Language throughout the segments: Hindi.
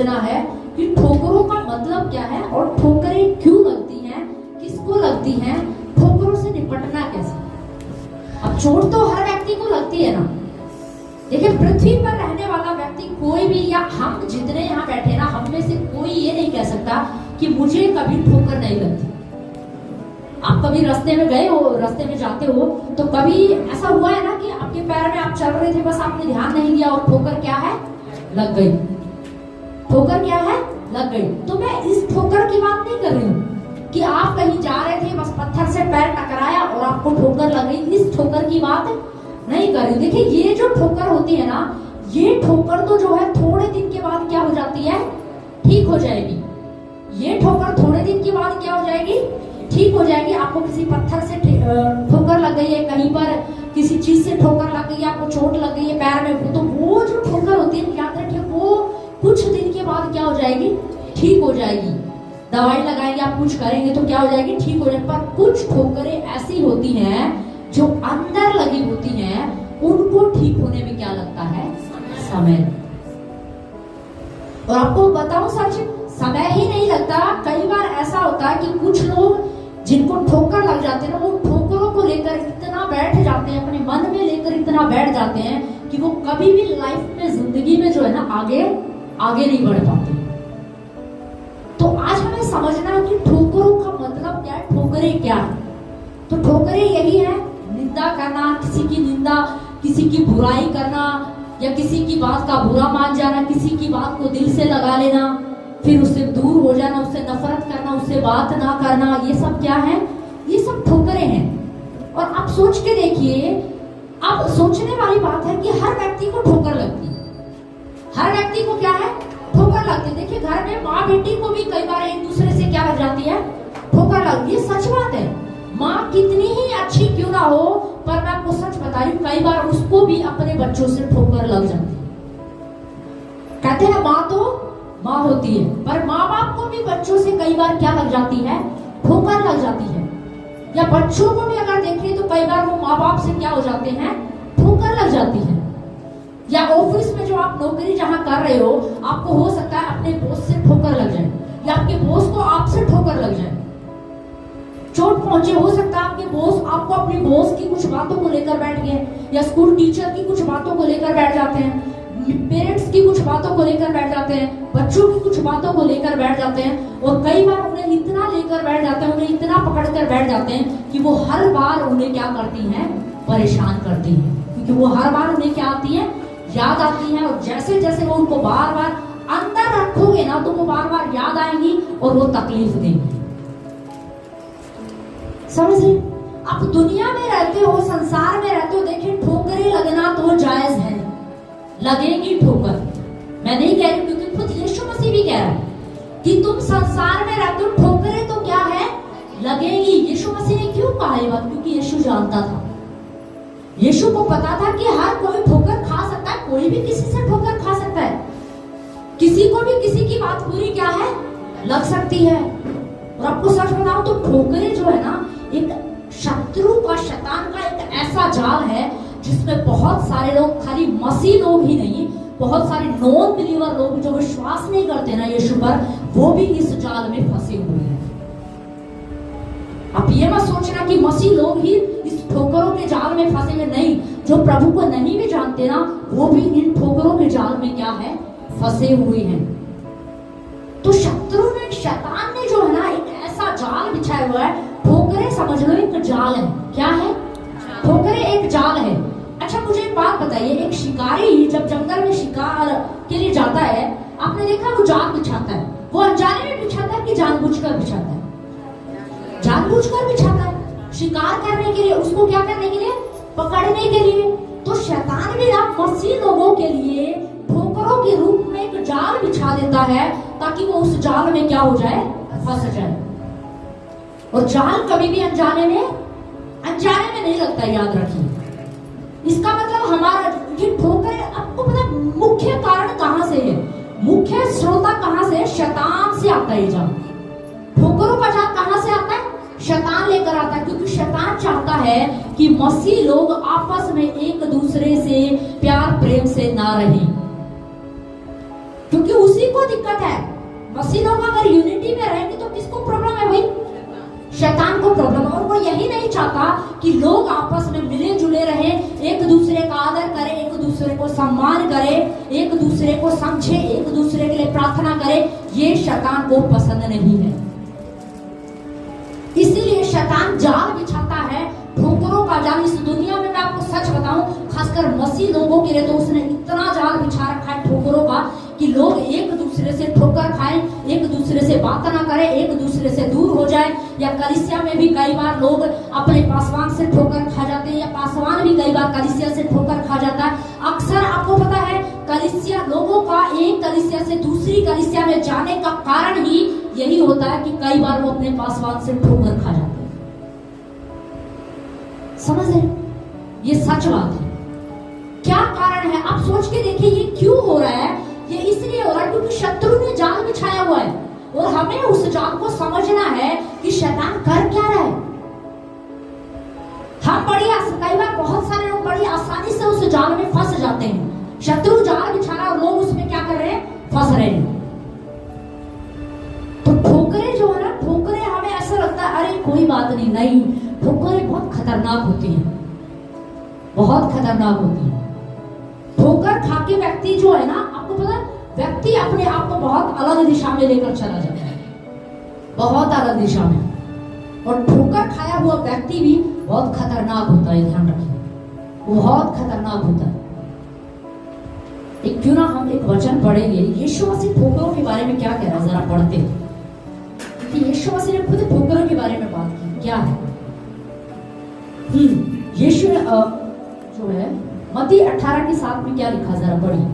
समझना है कि ठोकरों का मतलब क्या है और ठोकरें क्यों लगती हैं, किसको लगती हैं, ठोकरों से निपटना कैसे। अब चोट तो हर व्यक्ति को लगती है ना। देखिए, पृथ्वी पर रहने वाला व्यक्ति कोई भी, या हम जितने यहाँ बैठे ना, हम में से कोई ये नहीं कह सकता कि मुझे कभी ठोकर नहीं लगती। आप कभी रास्ते में गए हो, रास्ते में जाते हो, तो कभी ऐसा हुआ है ना कि आपके पैर में आप चल रहे थे, बस आपने ध्यान नहीं दिया और ठोकर क्या है, लग गई। ठोकर क्या है, लग गई। तो मैं इस ठोकर की बात नहीं कर रही हूँ कि आप कहीं जा रहे थे, बस पत्थर से पैर टकराया और आपको ठोकर लग गई, इस ठोकर की बात नहीं कर रही। देखिए, ये जो ठोकर होती है ना, ये ठोकर तो जो है थोड़े दिन के बाद क्या हो जाती है, ठीक हो जाएगी। ये ठोकर थोड़े दिन के बाद क्या हो जाएगी, ठीक हो जाएगी। आपको किसी पत्थर से ठोकर लग गई है, कहीं पर किसी चीज से ठोकर लग गई है, आपको चोट लग गई है पैर में, तो वो जो ठोकर होती है, याद रखिए, वो कुछ दिन के बाद क्या हो जाएगी, ठीक हो जाएगी। दवाई लगाएंगे, आप कुछ करेंगे तो क्या हो जाएगी, ठीक हो जाएगी। पर कुछ ठोकरें ऐसी होती हैं जो अंदर लगी होती हैं, उनको ठीक होने में क्या लगता है, समय। और आपको बताऊं सच, समय ही नहीं लगता। कई बार ऐसा होता है कि कुछ लोग जिनको ठोकर लग जाते हैं ना, वो ठोकरों को लेकर इतना बैठ जाते हैं, अपने मन में लेकर इतना बैठ जाते हैं कि वो कभी भी लाइफ में, जिंदगी में जो है ना, आगे नहीं बढ़ पाते। तो आज हमें समझना है कि ठोकरों का मतलब क्या है, ठोकरें क्या है। तो ठोकरें यही है, निंदा करना, किसी की निंदा, किसी की बुराई करना, या किसी की बात का बुरा मान जाना, किसी की बात को दिल से लगा लेना, फिर उससे दूर हो जाना, उससे नफरत करना, उससे बात ना करना, ये सब क्या है, ये सब ठोकरें हैं। और आप सोच के देखिए, अब सोचने वाली बात है कि हर व्यक्ति को ठोकर लगती है। हर व्यक्ति को क्या है, ठोकर लगती है। देखिए, घर में माँ बेटी को भी कई बार एक दूसरे से क्या लग जाती है, ठोकर लगती है। सच बात है, माँ कितनी ही अच्छी क्यों ना हो, पर मैं आपको सच बता रही हूँ, कई बार उसको भी अपने बच्चों से ठोकर लग जाती है। कहते हैं माँ तो माँ होती है, पर माँ बाप को भी बच्चों से कई बार क्या लग जाती है, ठोकर लग जाती है। या बच्चों को भी अगर देखें तो कई बार वो माँ बाप से क्या हो जाते हैं, ठोकर लग जाती है। या ऑफिस में जो आप नौकरी जहां कर रहे हो, आपको हो सकता है अपने बॉस से ठोकर लग जाए, या आपके बॉस को आपसे ठोकर लग जाए, चोट पहुंचे। हो सकता है आपके बॉस आपको अपनी बॉस की कुछ बातों को लेकर बैठ गए, या स्कूल टीचर की कुछ बातों को लेकर बैठ जाते हैं, पेरेंट्स की कुछ बातों को लेकर बैठ जाते हैं, बच्चों की कुछ बातों को लेकर बैठ जाते हैं। और कई बार उन्हें इतना लेकर बैठ जाते हैं, उन्हें इतना पकड़ कर बैठ जाते हैं कि वो हर बार उन्हें क्या करती हैं, परेशान करती हैं। क्योंकि वो हर बार उन्हें क्या आती है, याद आती है। और जैसे जैसे वो उनको बार बार अंदर रखोगे ना, तो वो बार बार याद आएंगी और वो तकलीफ देंगी। समझ रहे? आप दुनिया में रहते हो, संसार में रहते हो, देखिए ठोकरें लगना तो जायज है, लगेगी ठोकर। मैं नहीं कह रही, क्योंकि खुद यीशु मसीह भी कह रहा है कि तुम संसार में रहते हो, ठोकरें तो क्या है, लगेगी। यीशु मसीह ने क्यों कहा ये बात? क्योंकि यीशु जानता था, यीशु को पता था कि हर कोई ठोकर खा सकता है, कोई भी किसी से ठोकर खा सकता है, किसी को भी किसी की बात पूरी क्या है, लग सकती है। और आपको सच बताऊं तो ठोकरें जो है ना, एक शत्रु का, शैतान का एक ऐसा जाल है जिसमें बहुत सारे लोग, खाली मसीह लोग ही नहीं, बहुत सारे नॉन बिलीवर लोग जो विश्वास नहीं करते ना यीशु पर, वो भी इस जाल में फंसे हुए हैं। आप ये मत सोचना कि मसीह लोग ही इस ठोकरों के जाल में फंसे हुए, नहीं, जो प्रभु को नहीं भी जानते ना, वो भी इन ठोकरों के जाल में क्या है, फंसे हुए हैं। तो शत्रु ने, शैतान ने जो है ना, एक ऐसा जाल बिछाया हुआ है। ठोकरें समझ लो एक जाल है। क्या है? ठोकरें एक जाल है। अच्छा, मुझे एक बात बताइए, एक शिकारी जब जंगल में शिकार के लिए जाता है, आपने देखा वो जाल बिछाता है, वो अनजाने में बिछाता है कि जानबूझकर बिछाता है? जानबूझकर बिछाता है, शिकार करने के लिए, उसको क्या करने के लिए, पकड़ने के लिए। तो शैतान भी ना मसीह लोगों के लिए ठोकरों के रूप में एक जाल बिछा देता है, ताकि वो उस जाल में क्या हो जाए, फंस जाए। और जाल कभी भी अनजाने में नहीं लगता, याद रखिए। इसका मतलब हमारा ये ठोकर, आपको पता मुख्य कारण कहां से है, मुख्य स्रोता कहां से है? शैतान से आता है। जाल, ठोकरों का जाल कहां से आता है? शैतान लेकर आता है। क्योंकि शैतान चाहता है कि मसीह लोग आपस में एक दूसरे से प्यार प्रेम से ना रहें। क्योंकि उसी को दिक्कत है। मसीह लोग अगर यूनिटी में रहेंगे तो किसको प्रॉब्लम है भाई? शैतान को प्रॉब्लम। और वो यही नहीं चाहता कि लोग आपस में मिले जुले रहें, एक दूसरे का आदर करें, एक दूसरे को सम्मान करें, एक दूसरे को समझे, एक दूसरे के लिए प्रार्थना करें। ये शैतान को पसंद नहीं है। इसीलिए शैतान जाल बिछाता है, ठोकरों का जाल। इस दुनिया में मैं आपको सच बताऊं, खासकर मसीह लोगों के लिए तो उसने इतना जाल बिछा रखा है ठोकरों का कि लोग एक दूसरे से ठोकर खाएं, एक दूसरे से बात ना करें, एक दूसरे से दूर हो जाए। या कलीसिया में भी कई बार लोग अपने पासवान से ठोकर खा जाते हैं, या पासवान भी कई बार कलीसिया से ठोकर खा जाता है। अक्सर आपको पता है कलीसिया लोगों का एक कलीसिया से दूसरी कलीसिया में जाने का कारण ही यही होता है कि कई बार वो अपने पासवान से ठोकर खा जाते हैं। समझ रहे? ये सच बात है। क्या कारण है आप सोच के देखिए, ये क्यों हो रहा है? ये इसलिए हो रहा है क्योंकि शत्रु ने जाल बिछाया हुआ है और हमें उस जाल को समझना है कि शैतान कर क्या रहा है। हम कई बार बहुत सारे लोग बड़ी आसानी से उस जाल में फंस जाते हैं। शत्रु जाल बिछा रहा है और लोग उसमें क्या कर रहे हैं? फंस रहे हैं। तो ठोकरें जो है ना, ठोकरें हमें ऐसा लगता है अरे कोई बात नहीं, ठोकरें बहुत खतरनाक होती हैं, बहुत खतरनाक होती है। ठोकर खा के व्यक्ति जो है ना, आपको पता है, व्यक्ति अपने आप को बहुत अलग दिशा में लेकर चला जाता है, बहुत अलग दिशा में। और ठोकर खाया हुआ व्यक्ति भी बहुत खतरनाक होता है, ध्यान रखिए, वो बहुत खतरनाक होता है। एक क्यों ना हम एक वचन पढ़ेंगे, यीशु मसीह ठोकरों के बारे में क्या कह रहा है, जरा पढ़ते हैं। कि यीशु मसीह ने खुद ठोकरों के बारे में बात की, क्या है? यीशु जो है मत्ती 18 के 7 में क्या लिखा, जरा पढ़िए।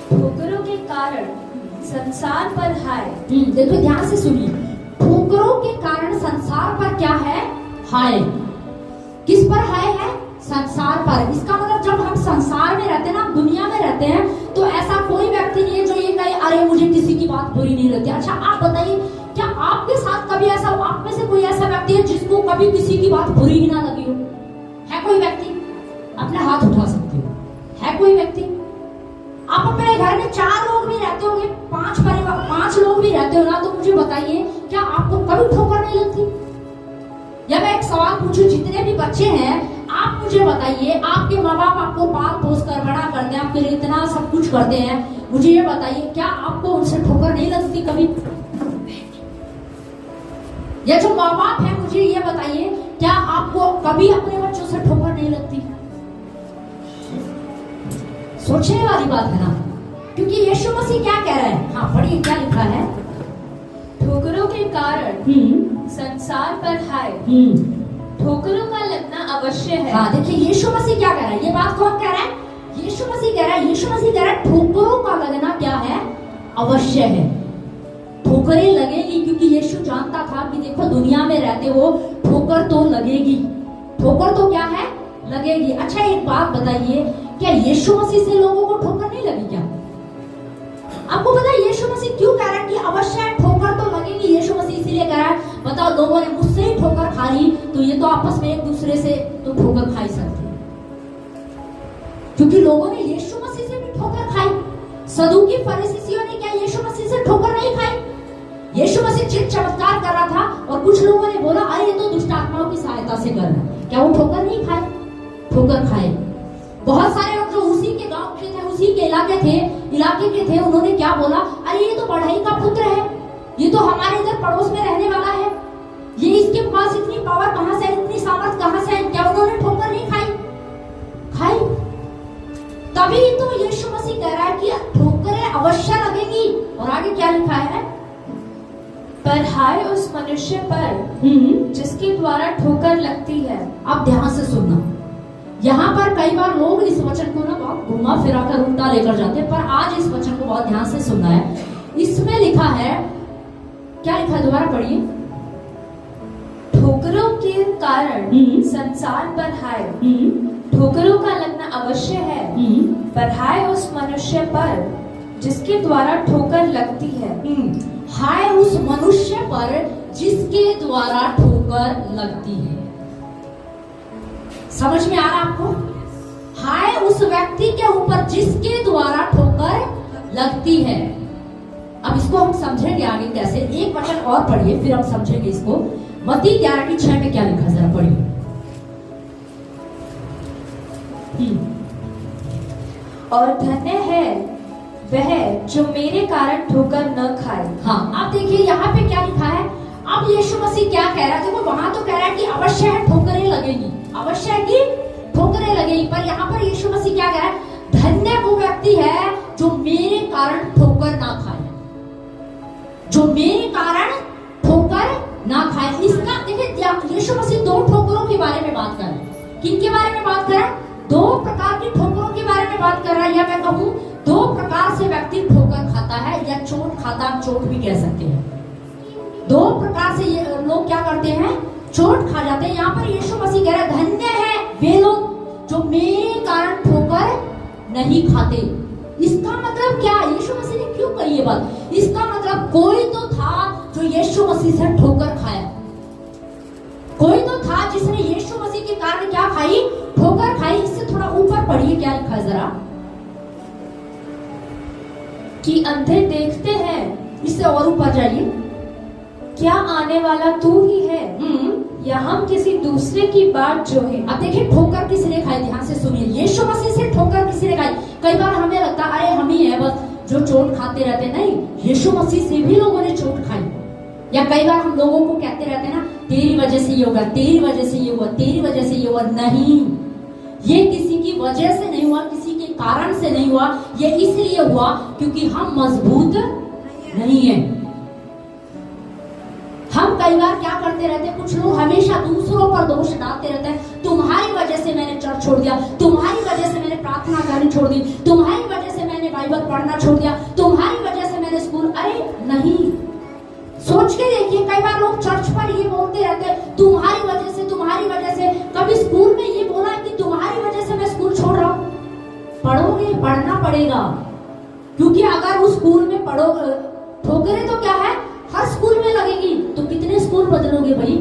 ठोकरों के कारण संसार पर हाय। देखो ध्यान से सुनिए, ठोकरों के कारण संसार पर क्या है? हाय। किस पर हाय है? संसार पर। इसका मतलब जब हम संसार में रहते हैं ना, दुनिया में रहते हैं, तो ऐसा कोई व्यक्ति नहीं है जो ये कहे अरे मुझे किसी की बात बुरी नहीं लगती। अच्छा आप बताइए, क्या आपके साथ कभी ऐसा, आप में से कोई ऐसा व्यक्ति है जिसको कभी किसी की बात बुरी ही ना लगी हो? है कोई व्यक्ति? अपने हाथ उठा सकते हो। है कोई व्यक्ति? आप अपने घर में 4 लोग भी रहते होंगे, 5 लोग भी रहते हो ना, तो मुझे बताइए क्या आपको कभी ठोकर नहीं लगती? या मैं एक सवाल पूछूं, जितने भी बच्चे हैं आप मुझे बताइए, आपके माँ बाप आपको पाल पोस कर बड़ा करते हैं, आपके लिए इतना सब कुछ करते हैं, मुझे ये बताइए क्या आपको उनसे ठोकर नहीं लगती कभी? या जो माँ बाप है मुझे ये बताइए, क्या आपको कभी अपने बच्चों से ठोकर नहीं लगती? सोचने वाली बात है ना, क्योंकि यीशु मसीह क्या कह रहा है? हाँ पढ़िए, क्या लिखा है? ठोकरों के कारण संसार पर हाय। ठोकरों का लगना अवश्य है। हाँ देखिए यीशु मसीह क्या कह रहा है, ये बात कौन कह रहा है? यीशु मसीह कह रहा है। यीशु मसीह कह रहा है ठोकरों का लगना क्या है? अवश्य है। ठोकरें लगेगी, क्योंकि यीशु जानता था कि देखो दुनिया में रहते हो, ठोकर तो लगेगी, ठोकर तो क्या है? लगेगी। अच्छा एक बात बताइए, क्या यीशु मसीह से लोगों को ठोकर नहीं लगी क्या? आपको पता है यीशु मसीह क्यों कह रहा है कि अवश्य ठोकर तो लगेगी? यीशु मसीह इसीलिए कह रहा है, बताओ लोगों ने मुझसे ही ठोकर खा ली, तो ये तो आपस में एक दूसरे से तो ठोकर खा ही सकते हैं, क्योंकि लोगों ने यीशु मसीह से भी ठोकर खाई। सदूकी फरीसियों ने क्या यीशु मसीह से ठोकर नहीं खाई? यीशु मसीह चिन्ह चमत्कार कर रहा था और कुछ लोगों ने बोला अरे ये तो दुष्ट आत्माओं की सहायता से कर रहा है, क्या वो ठोकर नहीं खाए? ठोकर खाए। बहुत सारे लोग जो उसी के गांव के थे, उसी के इलाके के थे, उन्होंने क्या बोला, अरे ये तो बढ़ई का पुत्र है, ये तो हमारे इधर पड़ोस में रहने वाला है, ये इसके पास इतनी पावर कहां से, इतनी सामर्थ कहां से है? क्या उन्होंने ठोकर नहीं खाई? खाई। तभी तो यीशु मसीह कह रहा है कि ठोकरें अवश्य लगेगी। और आगे क्या लिखा है? पर हाय उस मनुष्य पर जिसके द्वारा ठोकर लगती है। अब ध्यान से सुनना, यहाँ पर कई बार लोग इस वचन को ना बहुत घुमा फिरा कर उल्टा लेकर जाते हैं, पर आज इस वचन को बहुत ध्यान से सुनना है। इसमें लिखा है, क्या लिखा है? दोबारा पढ़िए। ठोकरों के कारण संसार पर हाय। ठोकरों का लगना अवश्य है, पर हाय उस मनुष्य पर जिसके द्वारा ठोकर लगती है। हाय उस मनुष्य पर जिसके द्वारा ठोकर लगती है। समझ में आ रहा आपको? हाय उस व्यक्ति के ऊपर जिसके द्वारा ठोकर लगती है। अब इसको हम समझेंगे आगे कैसे। एक वचन और पढ़िए फिर हम समझेंगे इसको। मत्ती 11:6 में क्या लिखा जरा पढ़िए। और धन्य है वह जो मेरे कारण ठोकर न खाए। हाँ, आप देखिए यहाँ पे क्या लिखा है। अब यीशु मसीह क्या कह रहा है? देखो वहां तो कह रहा है कि अवश्य है ठोकरें लगेगी, अवश्य है कि ठोकरें लगेगी, पर यहाँ पर यीशु मसीह क्या कह रहा है? धन्य वो व्यक्ति है जो मेरे कारण ठोकर ना खाए, जो मेरे कारण ठोकर ना खाए। इसका देखिए यीशु मसीह दो ठोकरों के बारे में बात कर रहे हैं। किन के बारे में बात कर रहा है? दो प्रकार की ठोकरों के बारे में बात कर रहा है। या मैं कहूँ दो प्रकार से व्यक्ति ठोकर खाता है या चोट खाता, हम चोट भी कह सकते हैं। दो प्रकार से ये लोग क्या करते हैं? चोट खा जाते हैं। यहाँ पर यीशु मसीह कह रहा है धन्य है वे लोग जो मेरे कारण ठोकर नहीं खाते। इसका मतलब क्या? यीशु मसीह ने क्यों कही ये बात? इसका मतलब कोई तो था जो यीशु मसीह से ठोकर खाया, कोई तो था जिसने यीशु मसीह के कारण क्या खाई? ठोकर खाई। इससे थोड़ा ऊपर पढ़िए क्या लिखा है जरा। कि अंधे देखते हैं। इससे और ऊपर जाइए। क्या आने वाला तू ही है या हम किसी दूसरे की बात जो है? अब देखिए ठोकर किसने खाई, ध्यान से सुनिए। यीशु मसीह से ठोकर किसने खाई? कई बार हमें लगता है अरे हम ही है बस जो चोट खाते रहते। नहीं, यीशु मसीह से भी लोगों ने चोट खाई। या कई बार हम लोगों को कहते रहते हैं ना, तेरी वजह से ये होगा, तेरी वजह से ये हुआ, तेरी वजह से ये हुआ। नहीं, ये किसी की वजह से नहीं हुआ, किसी के कारण से नहीं हुआ। ये इसलिए हुआ क्योंकि हम मजबूत नहीं है। हम कई बार क्या करते रहते हैं? कुछ लोग हमेशा दूसरों पर दोष डालते रहते हैं। तुम्हारी वजह से मैंने चर्च छोड़ दिया, तुम्हारी वजह से मैंने प्रार्थना करनी छोड़ दी, तुम्हारी वजह से मैंने बाइबल पढ़ना छोड़ दिया, तुम्हारी वजह से मैंने स्कूल। अरे नहीं, सोच के देखिए। कई बार लोग चर्च पर ये बोलते रहते हैं तुम्हारी वजह से, तुम्हारी वजह से। कभी स्कूल में ये बोला कि तुम्हारी वजह से मैं स्कूल छोड़ रहा हूं? पढ़ोगे, पढ़ना पड़ेगा, क्योंकि अगर उस स्कूल में पढ़ोगे, ठोकरें तो क्या है हर स्कूल में लगेगी, तो कितने स्कूल बदलोगे भाई?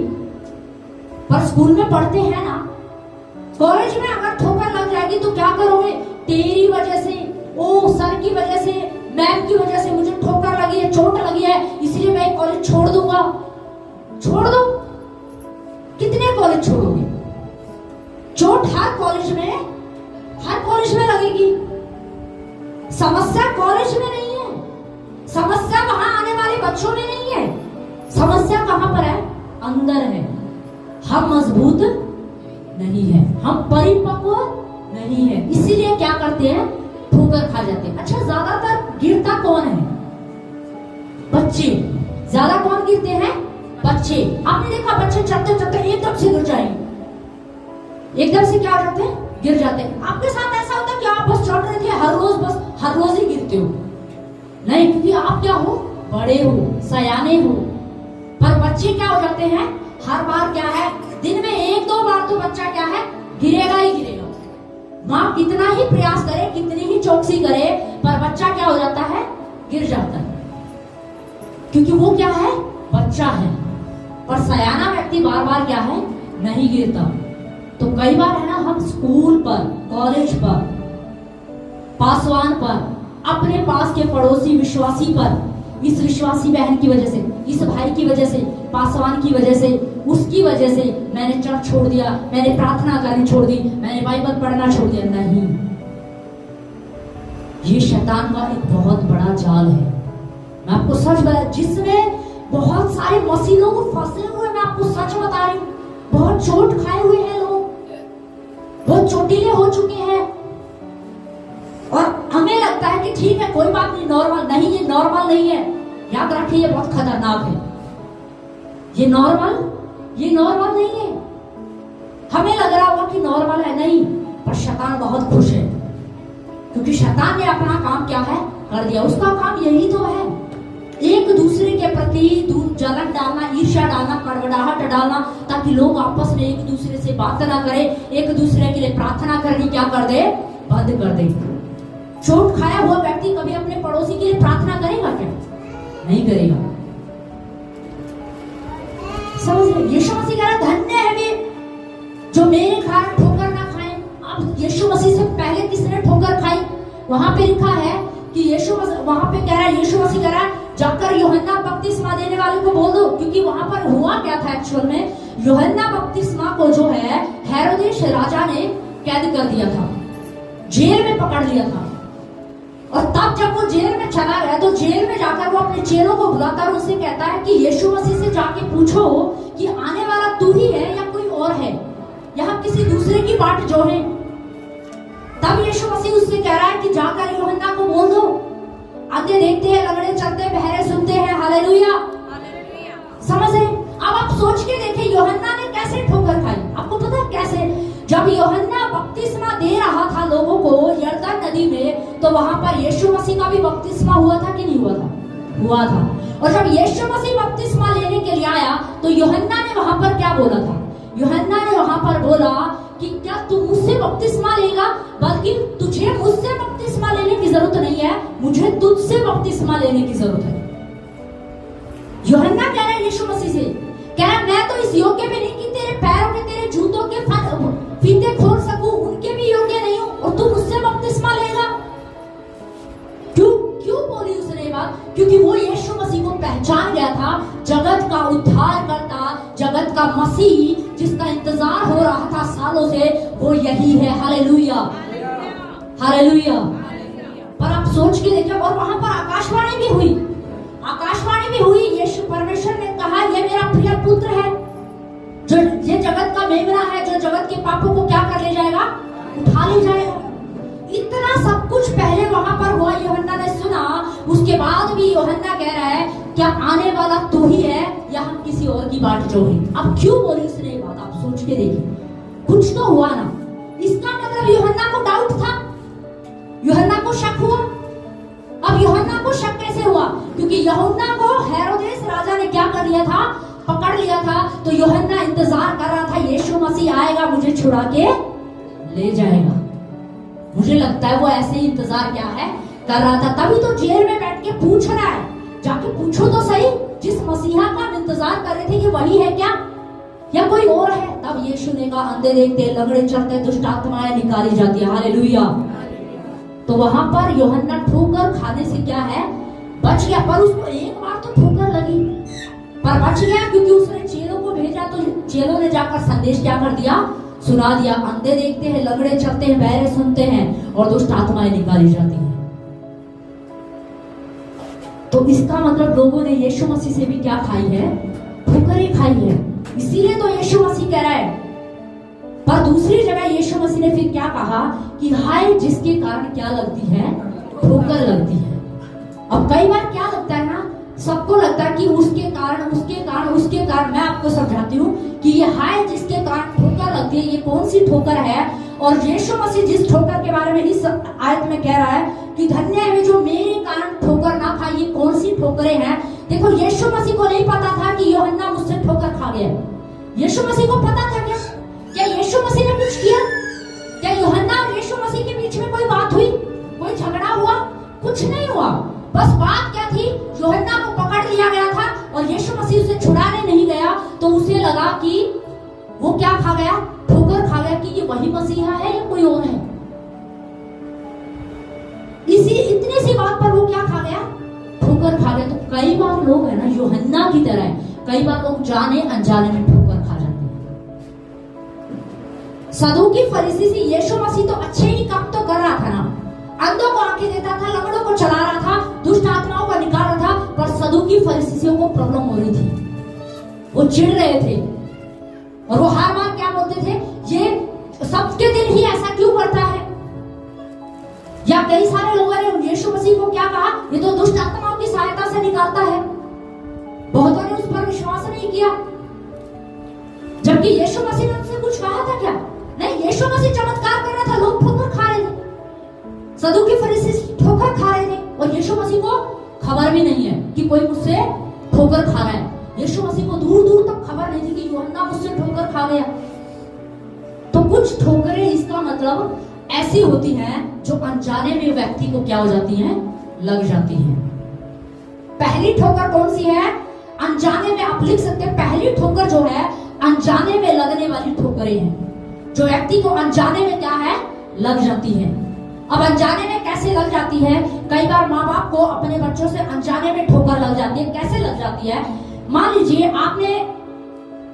पर स्कूल में पढ़ते हैं ना। कॉलेज में अगर ठोकर लग जाएगी तो क्या करोगे? तेरी वजह से, ओ सर की वजह से, मैम की वजह से मुझे ठोकर लगी है, चोट लगी है, इसलिए मैं कॉलेज छोड़ दूंगा। छोड़ दो। कितने कॉलेज छोड़ोगे? चोट हर कॉलेज में लगेगी। समस्या कॉलेज में नहीं है, समस्या वहां आने वाले बच्चों में नहीं है। समस्या कहां पर है? अंदर है। हम मजबूत नहीं है, हम परिपक्व नहीं है, इसीलिए क्या करते हैं? ठोकर खा जाते हैं। अच्छा, ज्यादातर गिरता कौन है? बच्चे। ज्यादा कौन गिरते हैं? बच्चे। आपने देखा बच्चे चलते चलते एकदम से गिर जाएंगे, एकदम से क्या हो जाते हैं? गिर जाते हैं। आपके साथ ऐसा होता है कि आप बस चढ़ रहे थे हर रोज ही गिरते हो? नहीं, क्योंकि आप क्या हो? बड़े हो, सयाने हो। पर बच्चे क्या हो जाते हैं? हर बार क्या है? दिन में एक दो बार तो बच्चा क्या है? गिरेगा ही गिरेगा। माँ कितना ही प्रयास करे, कितनी ही चौकसी करे, पर बच्चा क्या हो जाता है? गिर जाता है, क्योंकि वो क्या है? बच्चा है। पर सयाना व्यक्ति बार बार क्या है? नहीं गिरता। तो कई बार है ना, हम स्कूल पर, कॉलेज पर, पासवान पर, अपने पास के पड़ोसी विश्वासी पर, इस विश्वासी बहन की वजह से, इस भाई की वजह से, पासवान की वजह से, उसकी वजह से मैंने चर्च छोड़ दिया, मैंने प्रार्थना करनी छोड़ दी, मैंने बाइबल पढ़ना छोड़ दिया। नहीं, ये शैतान का एक बहुत बड़ा जाल है। मैं आपको सच बता, जिसमें बहुत सारे मसीह लोग फंसे हुए, मैं आपको सच बता रही हूँ। बहुत चोट खाए हुए हैं लोग, बहुत चोटिले हो चुके हैं, और हमें लगता है कि ठीक है, कोई बात नहीं, नॉर्मल। नहीं, ये नॉर्मल नहीं है। याद रखिए, ये बहुत खतरनाक है। ये नॉर्मल नहीं है। हमें लग रहा होगा कि नॉर्मल है, नहीं, पर शैतान बहुत खुश है, क्योंकि शैतान ने अपना काम क्या है? कर दिया। उसका काम यही तो है, एक दूसरे के प्रति जलन डालना, ईर्ष्या डालना, कड़वड़ाहट डालना, ताकि लोग आपस में एक दूसरे से बात ना करें, एक दूसरे के लिए प्रार्थना करनी क्या कर दे? बंद कर दे। चोट खाया हुआ व्यक्ति कभी अपने पड़ोसी के लिए प्रार्थना करेगा क्या? नहीं करेगा। समझ? यीशु मसीह कह रहा धन्य है वे जो मेरे कारण ठोकर ना खाएं। अब यीशु मसीह से वहां पे लिखा है कि वहां पे कह रहा है, यीशु मसीह कह रहा है जाकर यूहन्ना बपतिस्मा देने वाले को बोल दो। क्योंकि वहां पर हुआ क्या था एक्चुअल में, यूहन्ना बपतिस्मा को जो है हेरोदेस राजा ने कैद कर दिया था, जेल में पकड़ लिया था। और तब जब वो जेल में चला गया तो जेल में जाकर वो अपने चेलों को बुलाता और उससे कहता है कि यीशु मसीह से जाके पूछो कि आने वाला तू ही है या कोई और है, यहाँ किसी दूसरे की बाट जो है। तब यीशु मसीह उससे कह रहा है कि जाकर यूहन्ना को बोल दो, अंधे देखते हैं, लंगड़े चलते हैं, बहरे सुनते हैं। हालेलुया, समझ रहे? अब आप सोच के देखें यूहन्ना ने कैसे ठोकर खाई। आपको पता है कैसे? जब यूहन्ना बपतिस्मा दे रहा था लोगों को यरदन नदी में, तो वहां पर यीशु मसीह का भी बपतिस्मा हुआ था कि नहीं हुआ था? हुआ था। और जब यीशु मसीह बपतिस्मा लेने के लिए आया तो यूहन्ना ने वहां पर क्या बोला था? यूहन्ना ने वहां पर बोला कि क्या तू मुझसे बपतिस्मा लेगा, बल्कि तुझे मुझसे बपतिस्मा लेने की जरूरत नहीं है, मुझे तुझसे बपतिस्मा लेने की जरूरत है। यूहन्ना कह रहा है यीशु मसीह से, कह रहा मैं तो इस योग्य में नहीं कि तेरे पैरों के, तेरे जूतों के फीते खोल सकूं, उनके भी योग्य नहीं हूं, और तू मुझसे बपतिस्मा लेगा। क्यों बोली उसने ये बात? क्योंकि वो यीशु मसीह को पहचान गया था, जगत का उद्धार करता, जगत का मसीह जिसका इंतजार हो रहा था सालों से, वो यही है। Hallelujah, hallelujah. पर आप सोच के देखिए, और वहां पर आकाशवाणी भी हुई, आकाशवाणी भी हुई। यीशु परमेश्वर ने कहा ये मेरा प्रिय पुत्र है, जो ये जगत का मेमना है, जो जगत के पापों को क्या कर ले जाएगा? उठा ले जाएगा। इतना सब कुछ पहले वहां पर हुआ, यूहन्ना ने सुना। उसके बाद भी यूहन्ना कह रहा है क्या आने वाला तू ही है या हम किसी और की बाट जो है? अब क्यों बोली उसने ये बात? आप सोच के देखिए, कुछ तो हुआ ना। इसका मतलब यूहन्ना को डाउट था, यूहन्ना को शक हुआ। अब यूहन्ना को शक कैसे हुआ? क्योंकि यूहन्ना को हेरोदेस राजा ने क्या कर लिया था? पकड़ लिया था। तो यूहन्ना इंतजार कर रहा था यीशु मसीह आएगा, मुझे छुड़ा के ले जाएगा। मुझे लगता है वो ऐसे ही इंतजार क्या है कर रहा था। तभी तो जेल में बैठ के पूछ रहा है, जाके पूछो तो सही, जिस मसीहा का हम इंतजार कर रहे थे कि वही है क्या या कोई और है? तब यीशु ने कहा अंधे देखते, लंगड़े चलते, दुष्ट आत्माएं निकाली जाती है। हालेलुया। तो वहां पर यूहन्ना ठोकर खाने से क्या है? बच गया। पर उसको एक बार तो ठोकर लगी, पर बच गया क्योंकि उसने चेलों को भेजा। तो चेलों ने जाकर संदेश क्या कर दिया? सुना दिया। अंधे देखते हैं, लंगड़े चलते हैं, बहरे सुनते हैं, और दुष्ट आत्माएं निकाली जाती हैं। तो इसका मतलब लोगों ने यीशु मसीह से भी क्या खाई है? ठोकरें खाई है। इसीलिए तो यीशु मसीह कह रहा है। पर दूसरी जगह यीशु मसीह ने फिर क्या कहा कि हाय जिसके कारण क्या लगती है? ठोकर लगती है। अब कई बार क्या लगता है ना, सबको लगता है कि उसके कारण उसके कारण उसके कारण। मैं आपको समझाती हूँ कि ये हाय जिसके कारण ठोकर लगती है, ये कौन सी ठोकर है? और यीशु मसीह जिस ठोकर के बारे में इस आयत में कह रहा है कि धन्य है जो मेरे कारण ठोकर ना खाए, ये कौन सी ठोकरें हैं? देखो यीशु मसीह को नहीं पता था कि यूहन्ना मुझसे ठोकर खा गया। यीशु मसीह को पता था क्या? क्या यीशु मसीह ने कुछ किया? क्या यूहन्ना और यीशु मसीह के बीच में कोई बात हुई? कोई झगड़ा हुआ? कुछ नहीं हुआ। बस बात क्या थी? यूहन्ना को पकड़ लिया गया था और यीशु मसीह उसे छुड़ाने नहीं गया, तो उसे लगा कि वो क्या खा गया? ठोकर खा गया कि ये वही मसीहा है या कोई और है। इतनी सी बात पर वो क्या खा गया? ठोकर खा गया। तो कई बार लोग है ना यूहन्ना की तरह है, कई बार लोग जाने अनजाने में ठोकर खा जाते हैं। सदूकी फरीसी से यीशु मसीह तो अच्छे ही काम तो कर रहा था ना, अंधों को आंखें देता था, लंगड़ों को चला रहा था, दुष्ट आत्माओं को निकाल रहा था। पर सदूकी फरीसियों को प्रॉब्लम हो रही थी, वो चिढ़ रहे थे और वो हर बार क्या बोलते थे? ये सबके दिन ही ऐसा क्यों करता है? या कई सारे लोगों ने यीशु मसीह को क्या कहा? ये तो दुष्ट आत्माओं की सहायता से निकालता है। बहुतों ने उस पर विश्वास नहीं किया, जबकि यीशु मसीह ने उनसे कुछ कहा था क्या? नहीं, यीशु मसीह चमत्कार कर रहा था, लोग ठोकर खा रहे थे, सदूकी फरीसी ठोकर खा रहे थे, और यीशु मसीह को खबर भी नहीं है कि कोई मुझसे ठोकर खा रहा है। यीशु मसीह को दूर दूर तक खबर नहीं थी कि यूहन्ना मुझसे ठोकर खा गया। तो कुछ ठोकरें इसका मतलब ऐसी होती हैं जो अनजाने में व्यक्ति को क्या हो जाती हैं? लग जाती हैं। पहली ठोकर कौन सी है? अनजाने में। आप लिख सकते हैं पहली ठोकर जो है अनजाने में लगने वाली ठोकरें हैं, जो व्यक्ति को अनजाने में क्या है? लग जाती हैं। अब अनजाने में कैसे लग जाती है, कई बार माँ बाप को अपने बच्चों से अनजाने में ठोकर लग जाती है। कैसे लग जाती है? मान लीजिए आपने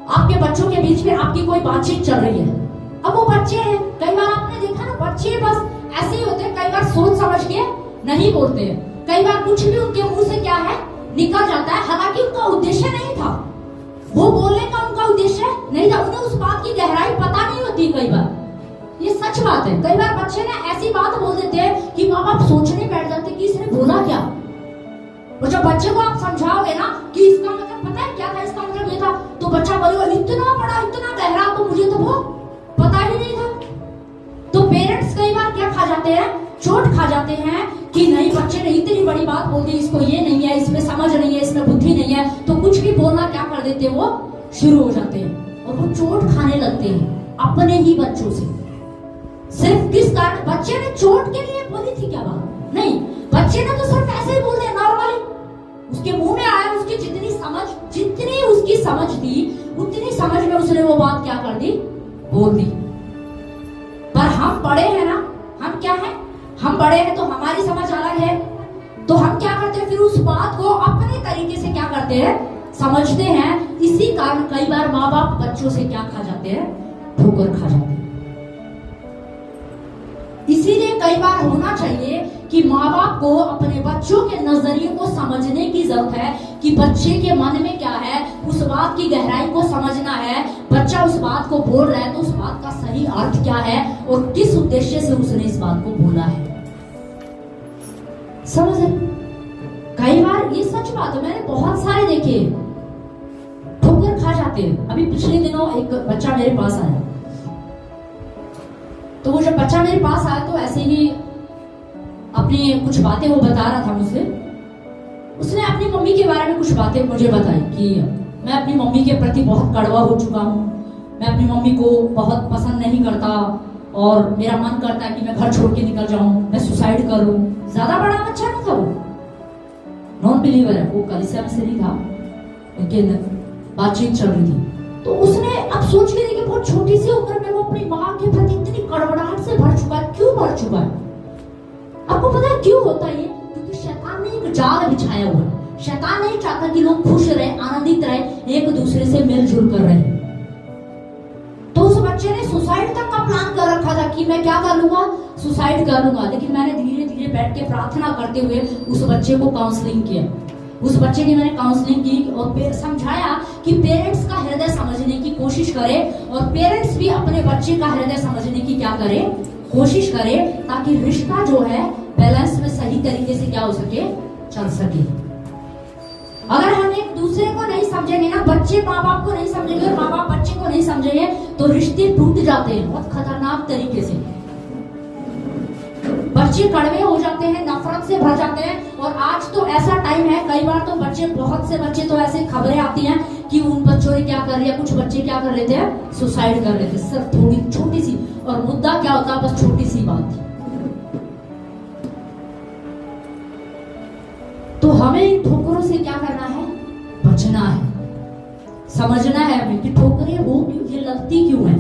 आपके बच्चों के बीच में आपकी कोई बातचीत चल रही है। अब वो बच्चे हैं, कई बार आपने देखा ना, बच्चे बस ऐसे ही होते हैं, कई बार सोच समझ के नहीं बोलते हैं, कई बार कुछ भी उनके मुंह से क्या है निकल जाता है, हालांकि उनका उद्देश्य नहीं था, वो बोलने का उनका उद्देश्य नहीं था, उन्हें उस बात की गहराई पता नहीं होती। कई बार ये सच बात है, कई बार बच्चे ना ऐसी बात बोल देते हैं कि माँ बाप सोचने बैठ जाते कि इसने बोला क्या। और जब बच्चे को आप समझाओगे ना कि इसका मतलब पता है क्या था, इसका मतलब ये था, तो बच्चा बोलेगा इतना बड़ा इतना गहरा, तो मुझे तो वो पता ही नहीं था। तो पेरेंट्स कई बार क्या खा जाते हैं, चोट खा जाते हैं कि नहीं बच्चे ने इतनी बड़ी बात बोल दी, इसको ये नहीं है, इसमें समझ नहीं है, इसमें बुद्धि नहीं है, तो कुछ भी बोलना क्या कर देते हैं, वो शुरू हो जाते हैं और वो चोट खाने लगते हैं अपने ही बच्चों से। सिर्फ किस कारण? बच्चे ने चोट के लिए बोली थी क्या बात? नहीं, बच्चे ने तो सिर्फ ऐसे ही बोल दिया नॉर्मली, उसके मुंह में आया, उसकी जितनी उसकी समझ थी उतनी समझ में उसने वो बात क्या कर दी, बोल दी। पर हम बड़े हैं ना, हम क्या है, हम बड़े हैं तो हमारी समझ अलग है, तो हम क्या करते हैं, फिर उस बात को अपने तरीके से क्या करते हैं, समझते हैं। इसी कारण कई बार माँ बाप बच्चों से क्या खा जाते हैं, ठोकर खा जाते हैं। इसीलिए कई बार होना चाहिए कि माँ बाप को अपने बच्चों के नजरिए को समझने की जरूरत है कि बच्चे के मन में क्या है, उस बात की गहराई को समझना है। बच्चा उस बात को बोल रहा है तो उस बात का सही अर्थ क्या है और किस उद्देश्य से उसने इस बात को बोला है। समझ रहे? कई बार ये सच बात है, मैंने बहुत सारे देखे ठोकर खा जाते हैं। अभी पिछले दिनों एक बच्चा मेरे पास आया, तो वो जब बच्चा मेरे पास आया तो ऐसे ही अपनी कुछ बातें वो बता रहा था मुझसे। उसने अपनी मम्मी के बारे में कुछ बातें मुझे बताई कि मैं अपनी मम्मी के प्रति बहुत कड़वा हो चुका हूँ, मैं अपनी मम्मी को बहुत पसंद नहीं करता और मेरा मन करता है कि मैं घर छोड़ के निकल जाऊं, मैं सुसाइड करूं। ज्यादा बड़ा बच्चा नहीं था, वो नॉन बिलीवर है, वो कलीसिया में से नहीं था, लेकिन बातचीत चल रही थी। तो उसने अब सोच के देखिए, बहुत छोटी सी उम्र में वो अपनी माँ के प्रति इतनी कड़वड़ाहट से भर चुका है। क्यों भर चुका है? आपको पता है क्यों होता है ये? क्योंकि शैतान ने एक जाल बिछाया हुआ है। शैतान नहीं चाहता कि लोग खुश रहे, आनंदित रहे, एक दूसरे से मिलजुल कर रहे। तो उस बच्चे ने सुसाइड तक का प्लान कर रखा था कि मैं क्या कर लूंगा, सुसाइड कर लूंगा। लेकिन मैंने धीरे धीरे बैठ के प्रार्थना करते हुए उस बच्चे को काउंसलिंग किया। उस बच्चे की मैंने काउंसलिंग की और समझाया कि पेरेंट्स का हृदय समझने की कोशिश करें और पेरेंट्स भी अपने बच्चे का हृदय समझने की क्या करें, कोशिश करें, ताकि रिश्ता जो है बैलेंस में सही तरीके से क्या हो सके, चल सके। अगर हम एक दूसरे को नहीं समझेंगे ना, बच्चे माँ बाप को नहीं समझेंगे और माँ बाप बच्चे को नहीं समझेंगे, तो रिश्ते टूट जाते हैं बहुत खतरनाक तरीके से। बच्चे कड़वे हो जाते हैं, नफरत से भर जाते हैं। और आज तो ऐसा टाइम है, कई बार तो बच्चे, बहुत से बच्चे तो ऐसे खबरें आती हैं कि उन बच्चों ने क्या कर लिया, कुछ बच्चे क्या कर लेते हैं, सुसाइड कर लेते हैं। सिर्फ थोड़ी छोटी सी, और मुद्दा क्या होता है, बस छोटी सी बात। तो हमें इन ठोकरों से क्या करना है, बचना है। समझना है हमें कि ठोकरें हो क्यों, ये लगती क्यों है।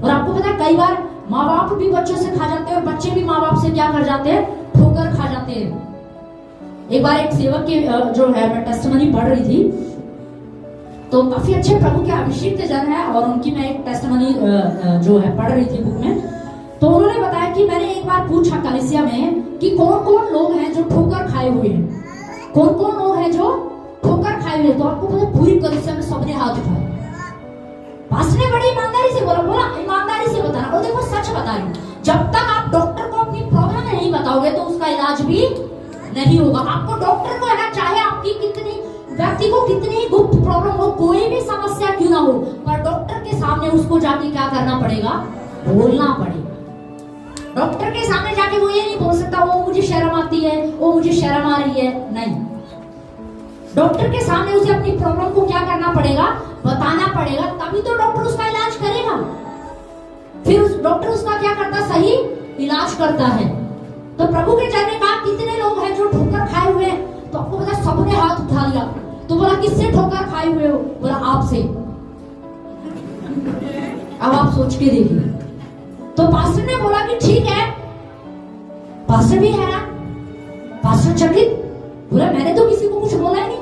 और आपको पता है कई बार माँ बाप भी बच्चों से खा जाते हैं और बच्चे भी माँ बाप से क्या कर जाते हैं, ठोकर खा जाते हैं। एक बार एक सेवक के जो है, मैं टेस्टिमनी पढ़ रही थी, तो काफी अच्छे प्रभु के अभिषिक्त जन है और उनकी मैं एक टेस्टिमनी जो है पढ़ रही थी बुक में। तो उन्होंने बताया कि मैंने एक बार पूछा कलीसिया में कि कौन कौन लोग हैं जो ठोकर खाए हुए हैं, कौन कौन लोग हैं जो ठोकर खाए हुए हैं। तो आपको पता, पूरी कलीसिया में सबने हाथ उठाया। पास्टर ने बड़ी ईमानदारी से बोला ईमानदारी से बताना। और देखो सच बता रही हूँ, जब तक आप डॉक्टर को अपनी प्रॉब्लम नहीं बताओगे तो उसका इलाज भी नहीं होगा। आपको डॉक्टर को है ना, चाहे आपकी कितनी, व्यक्ति को कितनी गुप्त प्रॉब्लम हो, कोई भी समस्या क्यों ना हो, पर डॉक्टर के सामने उसको जाके क्या करना पड़ेगा, बोलना पड़ेगा। डॉक्टर के सामने जाके वो ये नहीं बोल सकता वो मुझे शर्म आती है, वो मुझे शर्म आ रही है, नहीं। डॉक्टर के सामने उसे अपनी प्रॉब्लम को क्या करना पड़ेगा, बताना पड़ेगा, तभी तो डॉक्टर उसका इलाज करेगा। फिर उस डॉक्टर उसका क्या करता, सही इलाज करता है। तो प्रभु के जन ने कहा कितने लोग हैं जो ठोकर खाए हुए हैं, तो आपको पता सबने हाथ उठा लिया। तो बोला किससे ठोकर खाए हुए हो, बोला आपसे। अब आप सोच के देखिए। तो पास्टर ने बोला कि ठीक है, पास्टर भी हैरान, पास्टर चकित, बोला मैंने तो किसी को कुछ बोला ही नहीं,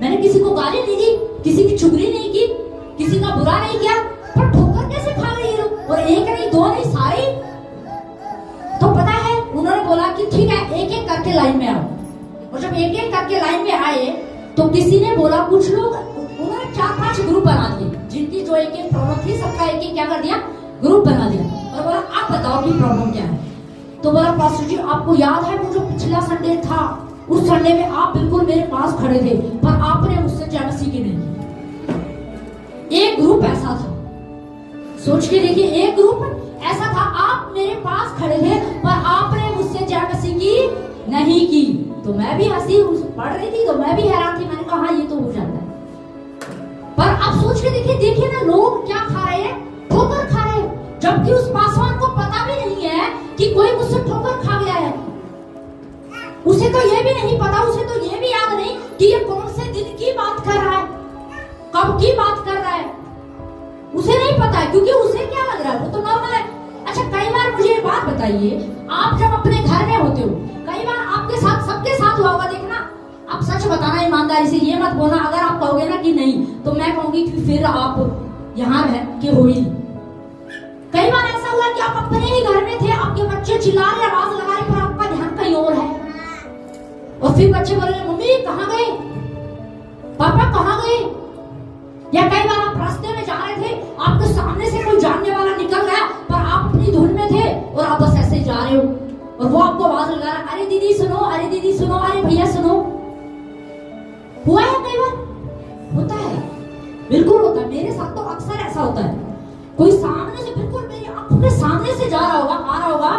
मैंने किसी को गाली नहीं दी, किसी की चुगली नहीं की, किसी का बुरा नहीं किया, पर ठोकर कैसे खा गए ये लोग? और एक नहीं, दो नहीं, सारे। तो पता है उन्होंने बोला कि ठीक है, एक एक करके लाइन में आओ। और जब एक एक करके लाइन में आए तो किसी ने बोला, कुछ लोग, उन्होंने 4-5 ग्रुप बना दिए, जिनकी जो एक एक प्रॉब्लम थी सबका एक एक क्या कर दिया, ग्रुप बना दिया। और बोला आप बताओ कि प्रॉब्लम क्या है। तो बोला पास्टर जी आपको याद है वो जो पिछला संडे था, उस संडे में आप बिल्कुल मेरे पास खड़े थे, पर आपने मुझसे जेलसी की नहीं। एक ग्रुप ऐसा था, सोच के देखिए, एक ग्रुप ऐसा था, आप मेरे पास खड़े थे पर आपने मुझसे जेलसी की नहीं की। तो मैं भी हंसी पढ़ रही थी, तो मैं भी हैरान थी, मैंने कहा हाँ ये तो हो जाता है। पर आप सोच के देखिए ना, लोग क्या खा रहे हैं, ठोकर खा रहे हैं, जबकि उस पासवान को पता भी नहीं है कि कोई मुझसे ठोकर खा गया है। उसे तो ये भी नहीं पता, उसे तो ये भी याद नहीं कि ये कौन से दिन की बात कर रहा है, कब की बात कर रहा है, उसे नहीं पता है, क्योंकि उसे क्या लग रहा है, वो तो नॉर्मल है। अच्छा कई बार मुझे एक बात बताइए, आप जब अपने घर में होते हो, कई बार आपके साथ, सबके साथ हुआ होगा, देखना, आप सच बताना ईमानदारी से, ये मत बोलना अगर आप कहोगे ना कि नहीं तो मैं कहूंगी कि फिर आप यहाँ रह के हो ही। कई बार ऐसा हुआ कि आप अपने ही घर में थे, आपके बच्चे चिल्ला रहे, आवाज लगा रहे, पर आपका ध्यान कहीं और है। और फिर बच्चे बोल रहे, मम्मी कहाँ गए, पापा कहाँ गए। या कई बार आप रास्ते में जा रहे थे, आपके सामने से कोई जानने वाला निकल गया, पर आप अपनी धुन में थे और आप बस ऐसे ही जा रहे हो, और वो आपको आवाज लगा रहा, अरे दीदी सुनो, अरे दीदी सुनो, अरे भैया सुनो। हुआ है कई बार, होता है, बिल्कुल होता है, मेरे साथ तो अक्सर ऐसा होता है। कोई सामने से, बिल्कुल मेरी आंखों के सामने से जा रहा होगा, आ रहा होगा,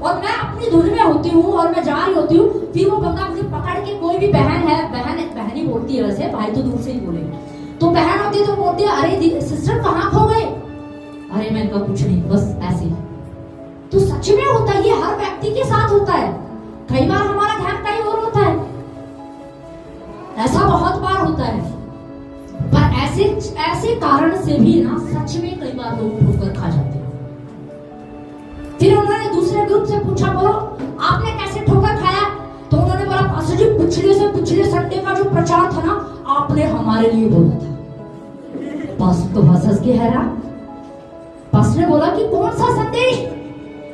और मैं अपनी धुन में होती हूँ और मैं जा रही होती हूँ, फिर वो बंदा मुझे पकड़ के, कोई भी बहन है, बहन ही बोलती है वैसे, भाई तो दूर से ही बोलेंगे, तो बहन होती है तो बोलती है, अरे सिस्टर कहाँ खो गए। अरे मैंने कहा कुछ नहीं, बस ऐसे ही। तो सच में होता है, ये हर व्यक्ति के साथ होता है। कई बार हमारा ध्यान कहीं और होता है, ऐसा बहुत बार होता है। पर ऐसे कारण से भी ना सच में कई बार लोग ठोकर खा जाते हैं। फिर उन्होंने दूसरे ग्रुप से पूछा, बोलो आपने कैसे ठोकर खाया। तो उन्होंने बोला, पास्टर जी पिछले संडे का जो प्रचार था ना, आपने हमारे लिए बोला था। पास्टर तो हंस के हैरान। पास्टर ने बोला कि कौन सा संदेश,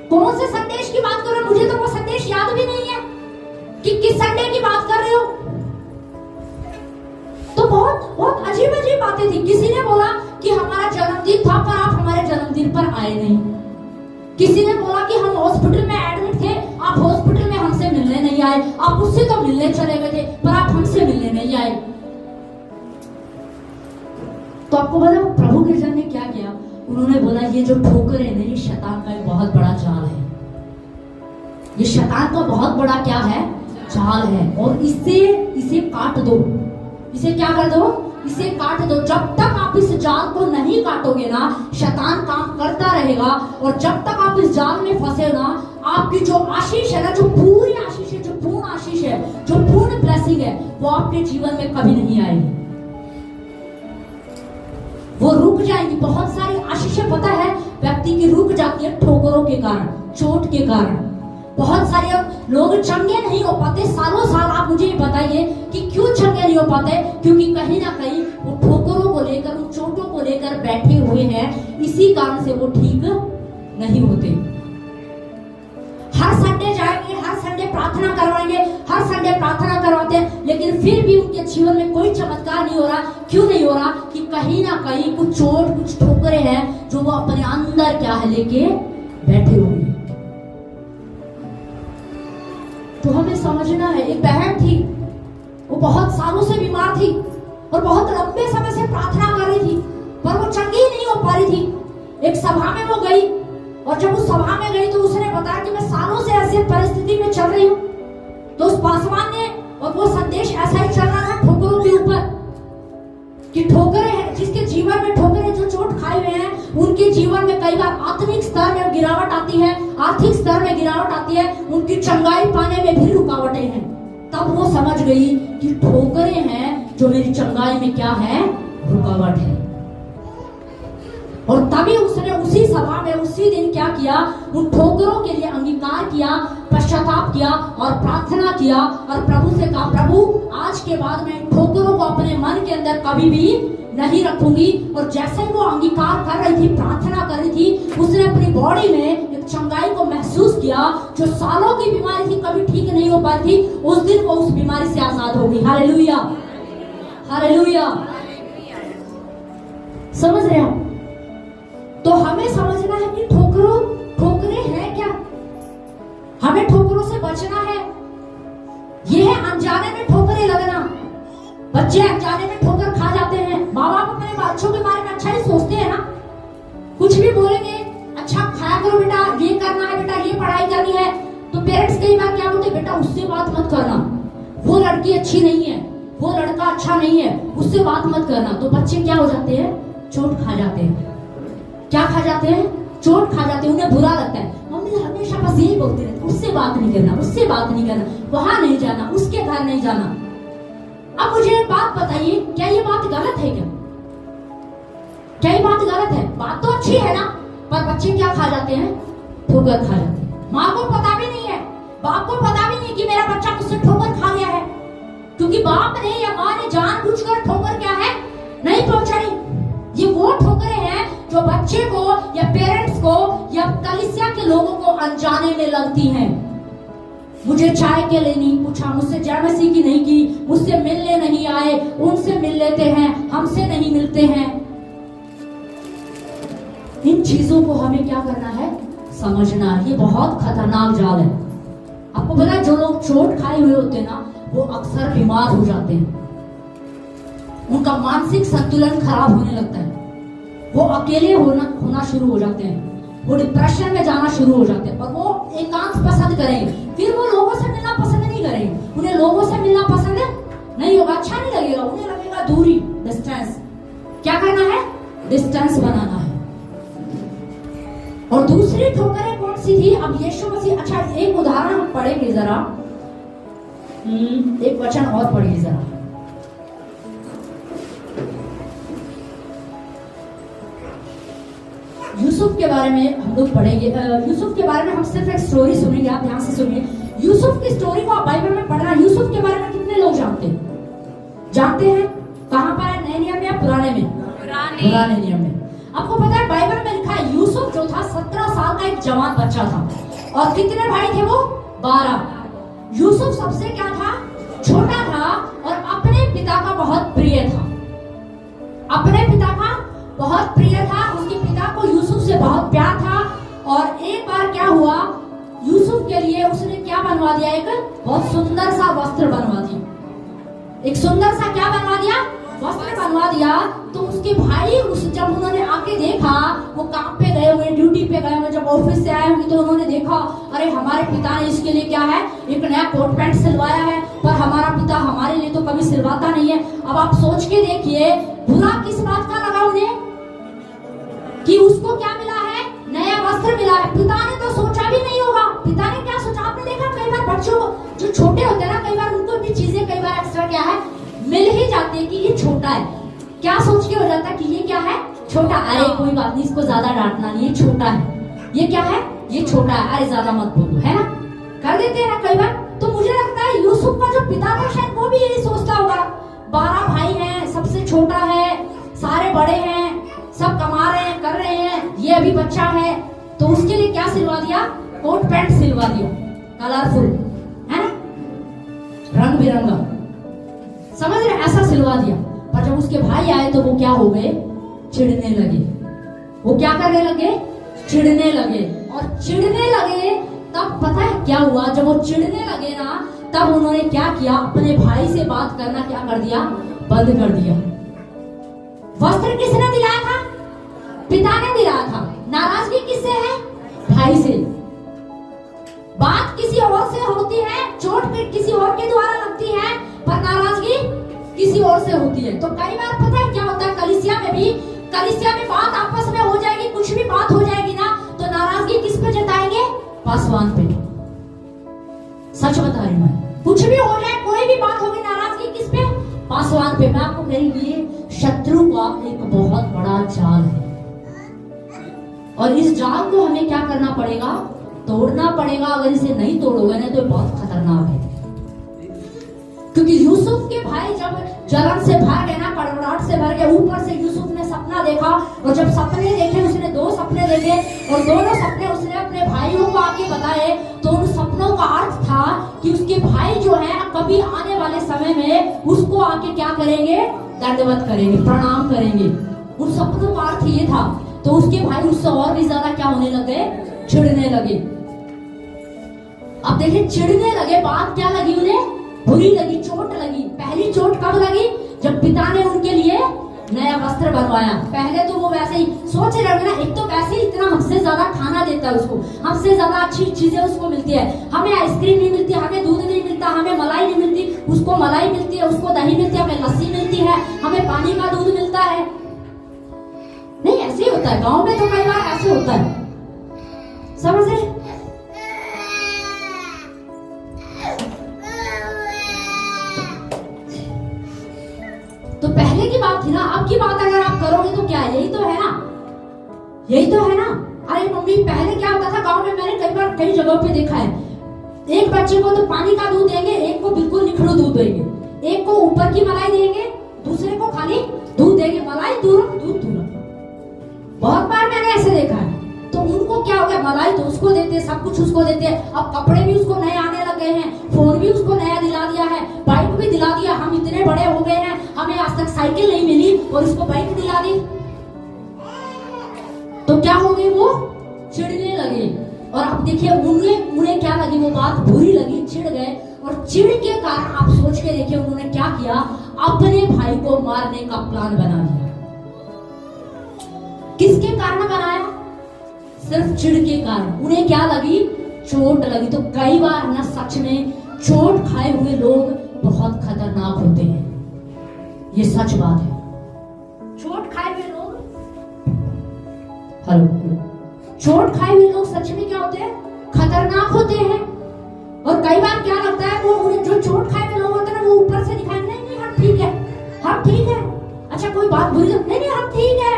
कौन से संदेश की बात कर रहे हो, मुझे तो वो संदेश याद भी नहीं है कि किस संडे की बात कर रहे हो। तो बहुत अजीब बातें थी। किसी ने बोला कि हमारा जन्मदिन था पर आप हमारे जन्मदिन पर आए नहीं। किसी ने बोला कि हम हॉस्पिटल में एडमिट थे, आप हॉस्पिटल में हमसे मिलने नहीं आए, आप उससे तो मिलने चले गए थे पर आप हमसे मिलने नहीं आए। तो आपको पता प्रभु गिरजन ने क्या किया, उन्होंने बोला ये जो ठोकर है ना, ये शैतान का एक बहुत बड़ा जाल है, ये शैतान का बहुत बड़ा क्या है, जाल है, और इसे काट दो, इसे क्या कर दो, इसे काट दो। जब तक आप इस जाल को नहीं काटोगे ना, शैतान काम करता रहेगा, और जब तक आप इस जाल में फंसे ना, आपकी जो आशीष है ना, जो पूरी आशीष है, जो पूर्ण आशीष है, जो पूर्ण ब्लेसिंग है, वो आपके जीवन में कभी नहीं आएगी, वो रुक जाएंगी। बहुत सारी आशीषें पता है व्यक्ति की रुक जाती है ठोकरों के कारण, चोट के कारण। बहुत सारे लोग चंगे नहीं हो पाते, सालों साल। आप मुझे बताइए कि क्यों चंगे नहीं हो पाते, क्योंकि कहीं ना कहीं वो ठोकरों को लेकर, उन चोटों को लेकर बैठे हुए हैं, इसी कारण से वो ठीक नहीं होते। हर संडे जाएंगे, हर संडे प्रार्थना करवाएंगे, हर संडे प्रार्थना करवाते हैं, लेकिन फिर भी उनके जीवन में कोई चमत्कार नहीं हो रहा। क्यों नहीं हो रहा, कि कहीं ना कहीं कुछ चोट, कुछ ठोकरें हैं जो वो अपने अंदर क्या है लेके बैठे हुए हैं। तो हमें समझना है, एक बहन थी, वो बहुत सालों से बीमार थी और बहुत लंबे समय से प्रार्थना कर रही थी, पर वो चंगी नहीं हो पा रही थी। एक सभा में वो गई, और जब उस सभा में गई तो उसने बताया कि मैं सालों से ऐसी परिस्थिति में चल रही हूँ। तो उस पासवान ने, और वो संदेश ऐसा ही चल रहा है ठोकरों के ऊपर, कि ठोकरें हैं, जिसके जीवन में ठोकरें, जो चोट खाए हुए हैं, उनके जीवन में कई बार आत्मिक स्तर में गिरावट आती है, आर्थिक स्तर में गिरावट आती है, उनकी चंगाई पाने में भी रुकावटें हैं। तब वो समझ गई कि ठोकरें हैं जो मेरी चंगाई में क्या है, रुकावट है। और तभी उसने उसी सभा में उसी दिन क्या किया, उन ठोकरों के लिए अंगीकार किया, पश्चाताप किया और प्रार्थना किया और प्रभु से कहा, प्रभु आज के बाद मैं ठोकरों को अपने मन के अंदर कभी भी नहीं रखूंगी। और जैसे ही वो अंगीकार कर रही थी, प्रार्थना कर रही थी, उसने अपनी बॉडी में एक चंगाई को महसूस किया। जो सालों की बीमारी थी, कभी ठीक नहीं हो पाती थी, उस दिन वो उस बीमारी से आजाद हो गई। Hallelujah, hallelujah. समझ रहे हो? तो हमें समझना है कि ठोकरें हैं क्या, हमें ठोकरों से बचना है। यह है अनजाने में ठोकरें लगना। बच्चे अनजाने में ठोकर खा जाते हैं। माँ बाप अपने बच्चों के बारे में अच्छा ही सोचते हैं ना, कुछ भी बोलेंगे, अच्छा खाया करो बेटा, ये करना है बेटा, ये पढ़ाई करनी है। तो पेरेंट्स कई बार क्या बोलते, बेटा उससे बात मत करना, वो लड़की अच्छी नहीं है, वो लड़का अच्छा नहीं है, उससे बात मत करना। तो बच्चे क्या हो जाते हैं, चोट खा जाते हैं। क्या खा जाते हैं, चोट खा जाते हैं। उन्हें बुरा लगता है, मम्मी हमेशा बस यही बोलती रहती, उससे बात नहीं करना, उससे बात नहीं करना, वहां नहीं जाना, उसके घर नहीं जाना। अब मुझे एक बात बताइए, क्या ये बात गलत है? क्या ये बात गलत है? बात तो अच्छी है ना, पर बच्चे क्या खा जाते हैं, ठोकर खा जाते हैं। माँ को पता भी नहीं है, बाप को पता भी नहीं कि मेरा बच्चा मुझसे ठोकर खा गया है, क्योंकि बाप ने या माँ ने जानबूझकर ठोकर क्या है नहीं पहुंचाई। ये वो ठोकरें हैं जो बच्चे को या पेरेंट्स को या कलीसिया के लोगों को अनजाने में लगती हैं। मुझे चाय के लिए नहीं पूछा, मुझसे जय मसीह की नहीं की, मुझसे मिलने नहीं आए, उनसे मिल लेते हैं, हमसे नहीं मिलते हैं। इन चीजों को हमें क्या करना है, समझना है। ये बहुत खतरनाक जाल है। आपको पता है, जो लोग चोट खाए हुए होते हैं ना, वो अक्सर बीमार हो जाते हैं, उनका मानसिक संतुलन खराब होने लगता है, वो अकेले होना शुरू हो जाते हैं, वो डिप्रेशन में जाना शुरू हो जाते हैं, और वो एकांत पसंद करेंगे। फिर वो लोगों से मिलना पसंद नहीं करेंगे, उन्हें लोगों से मिलना पसंद नहीं होगा, अच्छा नहीं लगेगा, उन्हें लगेगा दूरी, डिस्टेंस। क्या करना है, डिस्टेंस बनाना है। और दूसरी ठोकरें कौन सी थी? अब यीशु मसीह, अच्छा एक उदाहरण हम पढ़ेंगे जरा, एक वचन और पढ़िए जरा। यूसुफ के बारे में हम लोग पढ़ेंगे। यूसुफ के बारे में हम सिर्फ एक स्टोरी सुनेंगे, आप ध्यान से सुनिए। यूसुफ की स्टोरी को आप बाइबल में पढ़ना। यूसुफ के बारे में कितने लोग जानते हैं? कहां पर है, नए नियम में या पुराने में? पुराने नियम में। आपको पता है बाइबल में लिखा है, यूसुफ जो था 17 साल का एक जवान बच्चा था, और कितने भाई थे वो? 12। यूसुफ सबसे क्या था, छोटा था, और अपने पिता का बहुत प्रिय था। अपने पिता का बहुत प्रिय था, उसके पिता को यूसुफ से बहुत प्यार था। और एक बार क्या हुआ, यूसुफ के लिए उसने क्या बनवा दिया, एक बहुत सुंदर सा वस्त्र बनवा दिया। एक सुंदर सा क्या बनवा दिया, वस्त्र बनवा दिया। तो उसके भाई जब उन्होंने आके देखा, वो काम पे गए हुए, ड्यूटी पे गए हुए, जब ऑफिस से आए होंगे, तो उन्होंने देखा, अरे हमारे पिता ने इसके लिए क्या है, एक नया कोट पैंट सिलवाया है, पर हमारा पिता हमारे लिए तो कभी सिलवाता नहीं है। अब आप सोच के देखिए, बुरा किस बात का लगा उन्हें कि उसको क्या मिला है, नया वस्त्र मिला है। पिता ने तो सोचा भी नहीं होगा। पिता ने क्या सोचा, आपने देखा कई बार बच्चों जो छोटे होते हैं ना, कई बार उनको भी चीजें कई बार एक्स्ट्रा क्या है मिल ही जाती है कि ये छोटा है। क्या सोच के हो जाता है कि ये क्या है, छोटा, अरे कोई बात नहीं, इसको ज्यादा डांटना नहीं, ये छोटा है, ये क्या है, ये छोटा है, अरे ज्यादा मत बोलो, है ना, कर देते हैं ना कई बार। तो मुझे लगता है यूसुफ का जो पिता था, शायद वो भी यही सोचता होगा। 12 भाई हैं, सबसे छोटा है, सारे बड़े हैं, सब कमा रहे हैं, कर रहे हैं, ये अभी बच्चा है। तो उसके लिए क्या सिलवा दिया, कोट पैंट सिलवा दिया, कलरफुल, है ना, रंग बिरंगा, समझ रहे, ऐसा सिलवा दिया। पर जब उसके भाई आए तो वो क्या हो गए, चिढ़ने लगे। वो क्या करने लगे, चिढ़ने लगे। और चिढ़ने लगे तब पता है क्या हुआ, जब वो चिढ़ने लगे ना, तब उन्होंने क्या किया, अपने भाई से बात करना क्या कर दिया, बंद कर दिया। वस्त्र किसने दिलाया था, पिता ने दिलाया था। नाराजगी किससे है, भाई से। बात किसी और से होती है, चोट किसी और के द्वारा लगती है, पर नाराजगी किसी और से होती है। तो कई बार पता है क्या होता है, कलीसिया में बात आपस में हो जाएगी, कुछ भी बात हो जाएगी ना, तो नाराजगी किस पे जताएंगे, पासवान पे। सच बता रही मैं, कुछ भी हो जाए, कोई भी बात होगी, नाराजगी किस पे, पासवान पे। मैं आपको मेरे लिए शत्रु का एक बहुत बड़ा जाल है। और इस जाल को हमें क्या करना पड़ेगा, तोड़ना पड़ेगा। अगर इसे नहीं तोड़ोगे ना तो ये बहुत खतरनाक है। क्योंकि यूसुफ के भाई जब जलन से भर गए ना, कड़वड़ाहट से भर गए, ऊपर से यूसुफ ने सपना देखा, और जब सपने देखे, उसने 2 सपने देखे, और दोनों सपने उसने अपने भाइयों को आके बताए। तो उन सपनों का अर्थ था कि उसके भाई जो है कभी आने वाले समय में उसको आके क्या करेंगे, दंडवत करेंगे, प्रणाम करेंगे। उन सपनों का अर्थ ये था। तो उसके भाई उससे और भी ज्यादा क्या होने लगे, चिढ़ने लगे। अब देखिए, चिढ़ने लगे, बात क्या लगी उन्हें, बुरी लगी, चोट लगी। पहली चोट कब लगी, जब पिता ने उनके लिए नया वस्त्र बनवाया। पहले तो वो वैसे ही सोच रहे होंगे ना, एक तो वैसे ही इतना हमसे ज्यादा खाना देता है उसको, हमसे ज्यादा अच्छी चीजें उसको मिलती है, हमें आइसक्रीम नहीं मिलती, हमें दूध नहीं मिलता, हमें मलाई नहीं मिलती, उसको मलाई मिलती है, उसको दही मिलती है, हमें लस्सी मिलती है, हमें पानी का दूध मिलता है। नहीं, ऐसे ही होता है गाँव में, तो कई बार ऐसे होता है, समझ रहे। तो पहले की बात थी ना, अब की बात अगर आप करोगे तो क्या है, यही तो है ना, यही तो है ना। अरे मम्मी, पहले क्या होता था गांव में, मैंने कई बार कई जगहों पे देखा है, एक बच्चे को तो पानी का दूध देंगे, एक को बिल्कुल निखड़ू दूध देंगे, एक को ऊपर की मलाई देंगे, दूसरे को खाली दूध देंगे, मलाई दूर दूध दूर। बहुत बार मैंने ऐसे देखा है। तो उनको क्या हो गया, मलाई तो उसको देते, सब कुछ उसको देते, अब कपड़े भी उसको नए आने लगे हैं, फोन भी उसको नया दिला दिया है, बाइक भी दिला दिया। हम इतने बड़े हो गए हैं, हमें आज तक साइकिल नहीं मिली और उसको बाइक दिला दी। तो क्या हो गए, वो चिढ़ने लगे। और अब देखिए, उन्हें क्या लगी, वो बात बुरी लगी, चिढ़ गए। और चिढ़ के कारण आप सोच के देखिए, उन्होंने क्या किया, अपने भाई को मारने का प्लान बना लिया। किसके कारण बनाया, सिर्फ चिढ़ के कारण। उन्हें क्या लगी, चोट लगी। तो कई बार ना सच में चोट खाए हुए लोग बहुत खतरनाक होते हैं, ये सच बात है। चोट खाए हुए लोग, हेलो, चोट खाए हुए लोग सच में क्या होते हैं, खतरनाक होते हैं। और कई बार क्या लगता है, वो उन्हें जो चोट खाए हुए लोग होते हैं ना, वो ऊपर से दिखाएंगे, नहीं हम ठीक है, हम ठीक है। अच्छा, कोई बात बुरी, नहीं हम ठीक है,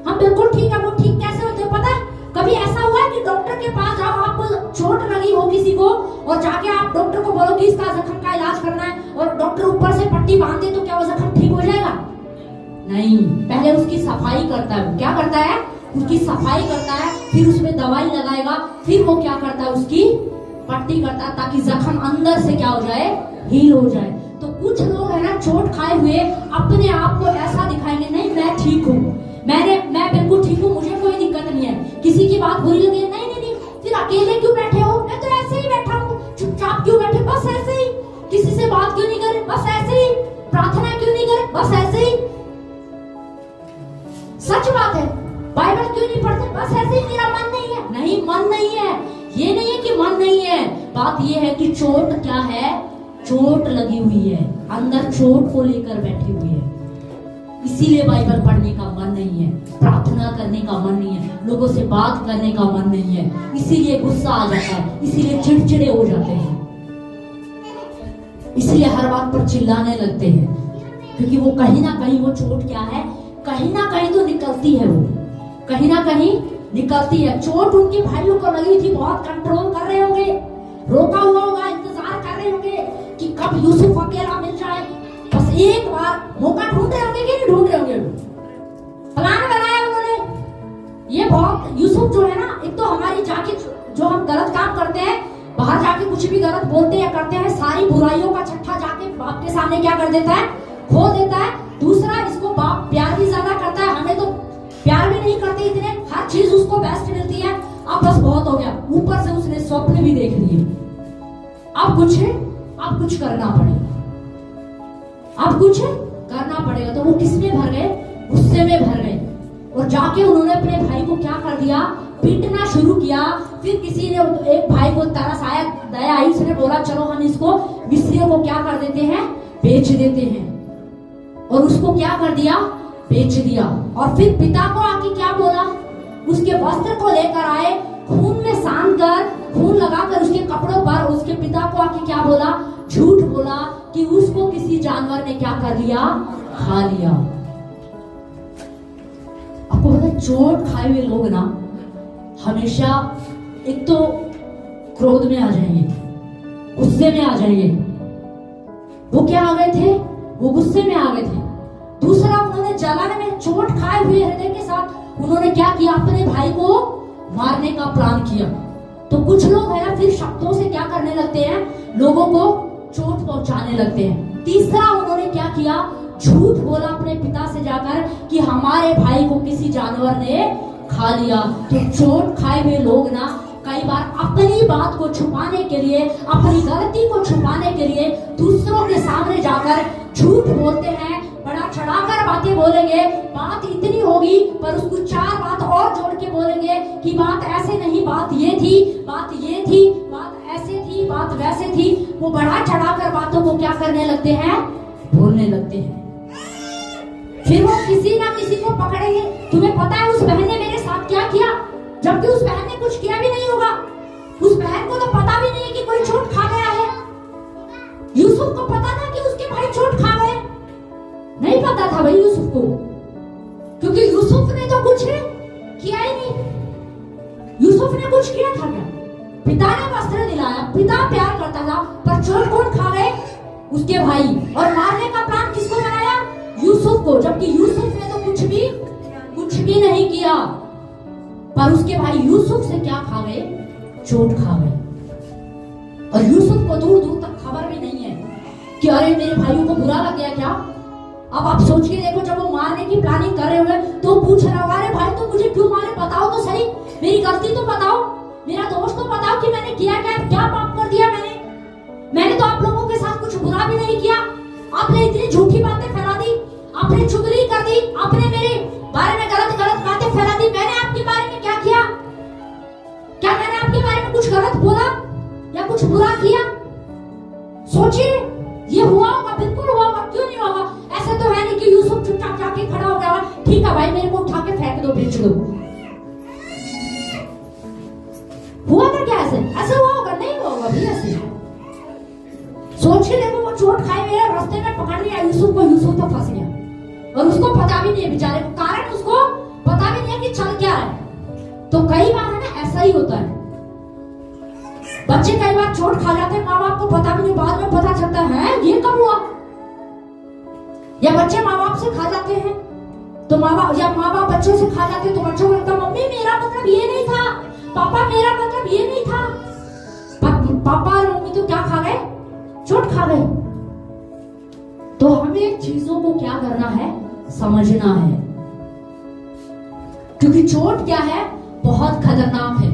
हम बिल्कुल ठीक है। वो ठीक कैसे होते हैं पता है, कभी ऐसा हुआ है कि डॉक्टर के पास जाओ, आपको चोट लगी हो किसी को, और जाके आप डॉक्टर को बोलो कि इसका जख्म का इलाज करना है, और डॉक्टर ऊपर से पट्टी बांध दे, तो क्या वो जख्म ठीक हो जाएगा? नहीं, पहले उसकी सफाई करता है। क्या करता है, उसकी सफाई करता है, फिर उसमें दवाई लगाएगा, फिर वो क्या करता है, उसकी पट्टी करता है, ताकि जख्म अंदर से क्या हो जाए, हील हो जाए। तो कुछ लोग है ना, चोट खाए हुए अपने आप को ऐसा दिखाएंगे, नहीं मैं ठीक हूँ, मैं बिल्कुल ठीक हूँ, मुझे कोई दिक्कत नहीं है। किसी की बात बुरी लगी, नहीं नहीं नहीं, फिर अकेले क्यों बैठे हो, मैं तो ऐसे ही बैठा हूँ, चुपचाप क्यों बैठे, बस ऐसे ही, किसी से बात क्यों नहीं करे, बस ऐसे ही, प्रार्थना क्यों नहीं करे, बस ऐसे ही। सच बात है, बाइबल क्यों नहीं पढ़ते, बस ऐसे ही, मेरा मन नहीं है। नहीं, मन नहीं है, ये नहीं है कि मन नहीं है, बात ये है कि चोट क्या है, चोट लगी हुई है, अंदर चोट को लेकर बैठी हुई है। इसीलिए बाइबल पढ़ने का मन नहीं है, प्रार्थना करने का मन नहीं है, लोगों से बात करने का मन नहीं है, इसीलिए गुस्सा आ जाता है, इसीलिए चिड़चिड़े हो जाते हैं, इसलिए हर बात पर चिल्लाने लगते हैं। क्योंकि वो कहीं ना कहीं, वो चोट क्या है, कहीं ना कहीं तो निकलती है, वो कहीं ना कहीं निकलती है। चोट उनके भाइयों को लगी थी, बहुत कंट्रोल कर रहे होंगे, रोका हुआ होगा, इंतजार कर रहे होंगे कि कब यूसुफ अकेला मिल जाए, बस एक बार मौका ढूंढ रहे होंगे कि नहीं ढूंढ रहे होंगे, प्लान बनाया उन्होंने। ये बहुत, यूसुफ जो है ना, एक तो हमारी जाके जो हम गलत काम करते हैं, बाहर जाके कुछ भी गलत बोलते या करते हैं, सारी बुराइयों का छट्टा जाके बाप के सामने क्या कर देता है, खोल देता है। दूसरा, इसको बाप प्यार भी ज्यादा करता है, हमें तो प्यार भी नहीं करते इतने, हर चीज उसको बेस्ट मिलती है, अब बस बहुत हो गया, ऊपर से उसने स्वप्न भी देख लिए, अब कुछ करना पड़ेगा, अब कुछ करना पड़ेगा। तो वो किस में भर गए, गुस्से में भर गए, और जाके उन्होंने अपने भाई को क्या कर दिया, पीटना शुरू किया। फिर किसी ने, एक भाई को तरस आया, दया आई, उसने बोला चलो हम इसको मिस्रियों को क्या कर देते हैं, बेच देते हैं, और उसको क्या कर दिया, बेच दिया। और फिर पिता को आके क्या बोला, उसके वस्त्र को लेकर आए, खून में सान कर, खून लगाकर उसके कपड़ों पर, उसके पिता को आके क्या बोला, झूठ बोला कि उसको किसी जानवर ने क्या कर लिया, खा लिया। आपको पता है, चोट खाए हुए लोग ना हमेशा एक तो क्रोध में आ जाएंगे, गुस्से में आ जाएंगे। वो क्या आ गए थे? वो गुस्से में आ गए थे। दूसरा, उन्होंने जलाने में चोट खाए हुए हृदय के साथ उन्होंने क्या किया? अपने भाई को मारने का प्लान किया। तो कुछ लोग है ना फिर शब्दों से क्या करने लगते हैं? लोगों को चोट पहुंचाने लगते हैं। तीसरा, उन्होंने क्या किया? झूठ बोला अपने पिता से जाकर कि हमारे भाई को किसी जानवर ने खा लिया। तो चोट खाए हुए लोग ना कई बार अपनी बात को छुपाने के लिए, अपनी गलती को छुपाने के लिए दूसरों के सामने जाकर झूठ बोलते हैं, बड़ा चढ़ाकर बातें बोलेंगे। बात इतनी होगी पर उसको 4 बात और जोड़ के बोलेंगे कि बात ऐसे नहीं, बात ये थी, बात ये थी, बात ऐसे थी, बात वैसे थी। वो बढ़ा चढ़ाकर बातों को क्या करने लगते हैं? बोलने लगते हैं। फिर वो किसी ना किसी को पकड़ेंगे। तुम्हें पता है उस बहन ने मेरे साथ क्या किया, जबकि उस बहन ने कुछ किया भी नहीं होगा। उस बहन को तो पता भी नहीं कि कोई चोट खा गया है। यूसुफ को पता था कि उसके भाई चोट खा गए? नहीं पता था भाई यूसुफ को, क्योंकि यूसुफ ने तो कुछ किया ही नहीं। यूसुफ ने कुछ किया था क्या? पिता ने वस्त्र दिलाया, पिता प्यार करता था, पर चोट कौन खा गए? उसके भाई। और मारने का प्लान किसको बनाया? यूसुफ को, जबकि यूसुफ ने तो कुछ भी नहीं किया। पर उसके भाई यूसुफ से क्या खा गए? चोट खा गए। और यूसुफ को दूर दूर तक खबर भी नहीं है कि अरे मेरे भाइयों को बुरा लग गया क्या। अब आप सोच के देखो, जब वो मारने की प्लानिंग कर रहे होंगे तो पूछ रहा होगा, अरे भाई तो मुझे क्यों मारे? बताओ तो सही, मेरी गलती तो बताओ, मेरा दोष तो बताओ कि मैंने किया क्या पाप कर दिया मैंने तो आप लोगों के साथ कुछ बुरा भी नहीं किया। आपने इतनी झूठी बातें फैला दी, आपने चुगली कर दी, आपने मेरे बारे में गलत बातें फैला दी। मैंने आपके बारे में क्या किया? क्या मैंने आपके बारे में कुछ गलत बोला या कुछ बुरा किया? सोचिए, ये हुआ होगा, बिल्कुल हुआ होगा, क्यों नहीं होगा? ऐसा तो है नहीं कि यूसुफ चुपचाप जाके खड़ा हो गया, ठीक है भाई मेरे को उठा के फेंक दो, बेच दो। हुआ था क्या? ऐसे हुआ होगा? नहीं हुआ होगा भी ऐसे। सोच के देखो, वो चोट खाए हुए रास्ते में पकड़ लिया यूसुफ को, यूसुफ तो फंस गया और उसको पता भी नहीं है बेचारे को, कारण उसको पता भी नहीं है कि चल क्या है। तो कई बार है ना ऐसा ही होता है, बच्चे कई बार चोट खा जाते हैं, माँ बाप को पता भी नहीं, बाद में पता चलता है ये कब हुआ। या बच्चे माँ बाप से खा जाते हैं तो माँ बाप बच्चों से खा जाते हैं तो बच्चों को लगता है मम्मी मेरा मतलब ये नहीं था, पापा मेरा मतलब ये नहीं था। पापा और मम्मी तो क्या खा गए? चोट खा गए। तो हमें चीजों को क्या करना है? समझना है, क्योंकि चोट क्या है? बहुत खतरनाक है।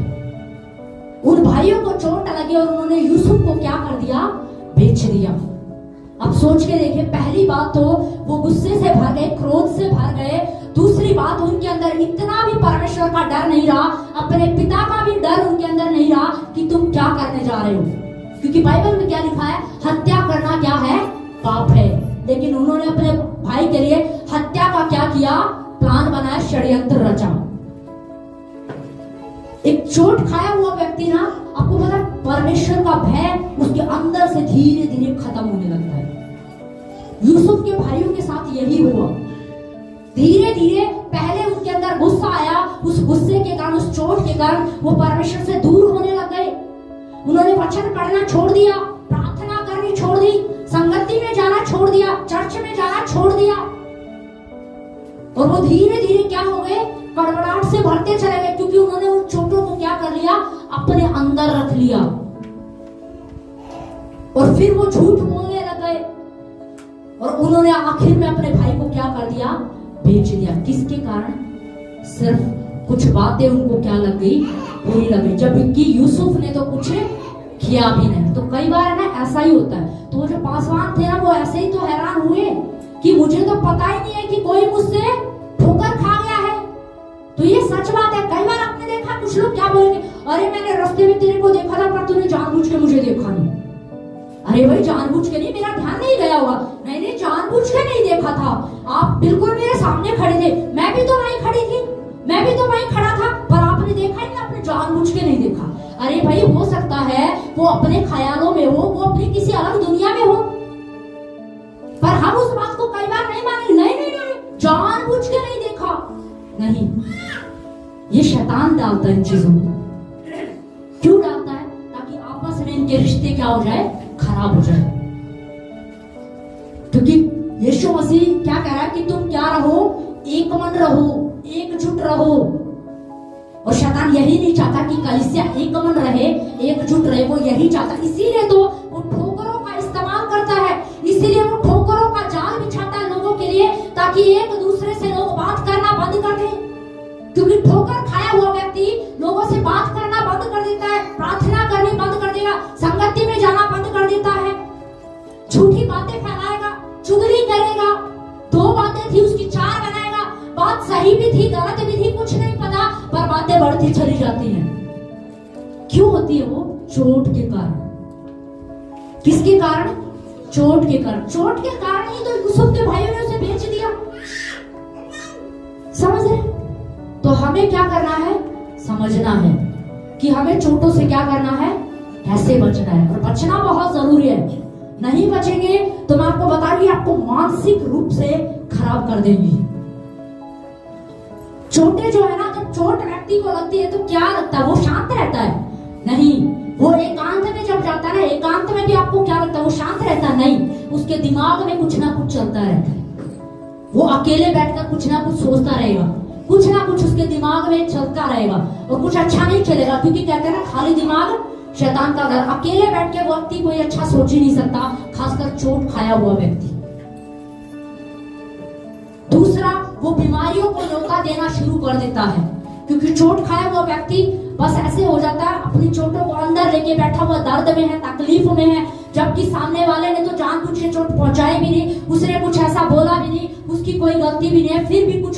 उन भाइयों को चोट लगी और उन्होंने यूसुफ को क्या कर दिया? बेच दिया। अब सोच के देखिए, पहली बात तो वो गुस्से से भर गए, क्रोध से भर गए। दूसरी बात, उनके अंदर इतना भी परमेश्वर का डर नहीं रहा, अपने पिता का भी डर उनके अंदर नहीं रहा कि तुम क्या करने जा रहे हो। क्योंकि बाइबल में क्या लिखा है? हत्या करना क्या है? पाप है। लेकिन उन्होंने अपने भाई के लिए हत्या का क्या किया? प्लान बनाया, षड्यंत्र रचा। एक चोट खाया हुआ व्यक्ति ना, आपको पता, परमेश्वर का भय उसके अंदर से धीरे धीरे खत्म होने लगता है। यूसुफ के भाइयों के साथ यही हुआ। धीरे धीरे पहले उनके अंदर गुस्सा आया, उस गुस्से के कारण, उस चोट के कारण वो परमेश्वर से दूर होने लग गए। उन्होंने वचन पढ़ना छोड़ दिया, प्रार्थना करनी छोड़ दी, संगति में जाना छोड़ दिया, चर्च में जाना छोड़ दिया। और वो धीरे धीरे क्या हो गए? कड़वड़ाहट से भरते चले गए, क्योंकि उन्होंने उन चोटों को क्या कर लिया? अपने अंदर रख लिया। और फिर वो झूठ बोलने लग गए और उन्होंने आखिर में अपने भाई को क्या कर दिया? बेच दिया। किसके कारण? सिर्फ कुछ बातें उनको क्या लग गई? बुरी लगी, जबकि यूसुफ ने तो कुछ किया भी नहीं। तो कई बार है ना ऐसा ही होता है। तो जो पासवान थे ना, वो ऐसे ही तो हैरान हुए कि मुझे तो पता ही नहीं है कि कोई मुझसे ठोकर खा गया है। तो ये सच बात है। कई बार आपने देखा, कुछ लोग क्या बोलेंगे, अरे मैंने रास्ते में तेरे को देखा था पर तूने जानबूझ के मुझे देखा नहीं। अरे भाई जानबूझ के नहीं, मेरा ध्यान नहीं गया होगा। नहीं, जानबूझ के नहीं देखा था, आप बिल्कुल मेरे सामने खड़े थे, मैं भी तो वहीं खड़ी थी, मैं भी तो वहीं खड़ा था, पर आपने देखा ही नहीं, आपने जानबूझ के नहीं देखा। अरे भाई, हो सकता है वो अपने ख्यालों में हो, वो अपनी किसी अलग दुनिया में हो, पर हम उस बात को कई बार नहीं मानेंगे। नहीं, जानबूझ के नहीं देखा। नहीं, ये शैतान डालता है इन चीजों को। क्यों डालता है? ताकि आपस में इनके रिश्ते क्या हो जाए, खराब हो जाए। क्योंकि यीशु मसीह क्या कह रहा है कि तुम क्या रहो, एक मन रहो, एकजुट रहो। और शैतान यही नहीं चाहता कि कलीसिया एक मन रहे, एकजुट रहे, वो यही चाहता। इसीलिए तो वो ठोकरों का इस्तेमाल करता है, इसीलिए वो ठोकरों का जाल बिछाता है लोगों के लिए, ताकि एक दूसरे से लोग बात करना बंद कर दें। क्योंकि ठोकर खाया हुआ व्यक्ति लोगों से बात करना बंद कर देता है, प्रार्थना करनी बंद कर देगा, संगति में जाना बंद कर देता है, झूठी बातें फैलाएगा, चुगली करेगा। 2 बातें थी उसकी 4 बनाएगा, बात सही भी थी गलत भी थी कुछ नहीं पता, पर बातें बढ़ती चली जाती हैं। क्यों होती है वो? चोट के कारण। किसके कारण? चोट के कारण। चोट के कारण ही तो यूसुफ के भाइयों ने उसे बेच दिया। समझ रहे? तो हमें क्या करना है? समझना है कि हमें चोटों से क्या करना है, कैसे बचना है। और बचना बहुत जरूरी है। नहीं बचेंगे तो मैं आपको बता रही, आपको मानसिक रूप से खराब कर देंगी। चोटें जो है ना, जब चोट व्यक्ति को लगती है तो क्या लगता है? वो शांत रहता है? नहीं। वो एकांत में जब जाता है ना, एकांत में भी आपको क्या लगता है? वो शांत रहता है? नहीं। उसके दिमाग में कुछ ना कुछ चलता रहता है। वो अकेले बैठकर कुछ ना कुछ सोचता रहेगा, कुछ ना कुछ उसके दिमाग में चलता रहेगा, और कुछ अच्छा नहीं चलेगा। क्योंकि कहते हैं ना, खाली दिमाग शैतान का घर। अकेले बैठ के व्यक्ति कोई अच्छा सोच ही नहीं सकता, खासकर चोट खाया हुआ व्यक्ति। दूसरा, वो बीमारियों को न्योता देना शुरू कर देता है। क्योंकि चोट खाया हुआ व्यक्ति बस ऐसे हो जाता है, अपनी चोटों को अंदर लेके बैठा हुआ, दर्द में है, तकलीफ में है, जबकि सामने वाले ने तो जानबूझ के चोट पहुंचाई भी नहीं, उसने कुछ ऐसा बोला भी नहीं, उसकी कोई गलती भी नहीं है, फिर भी कुछ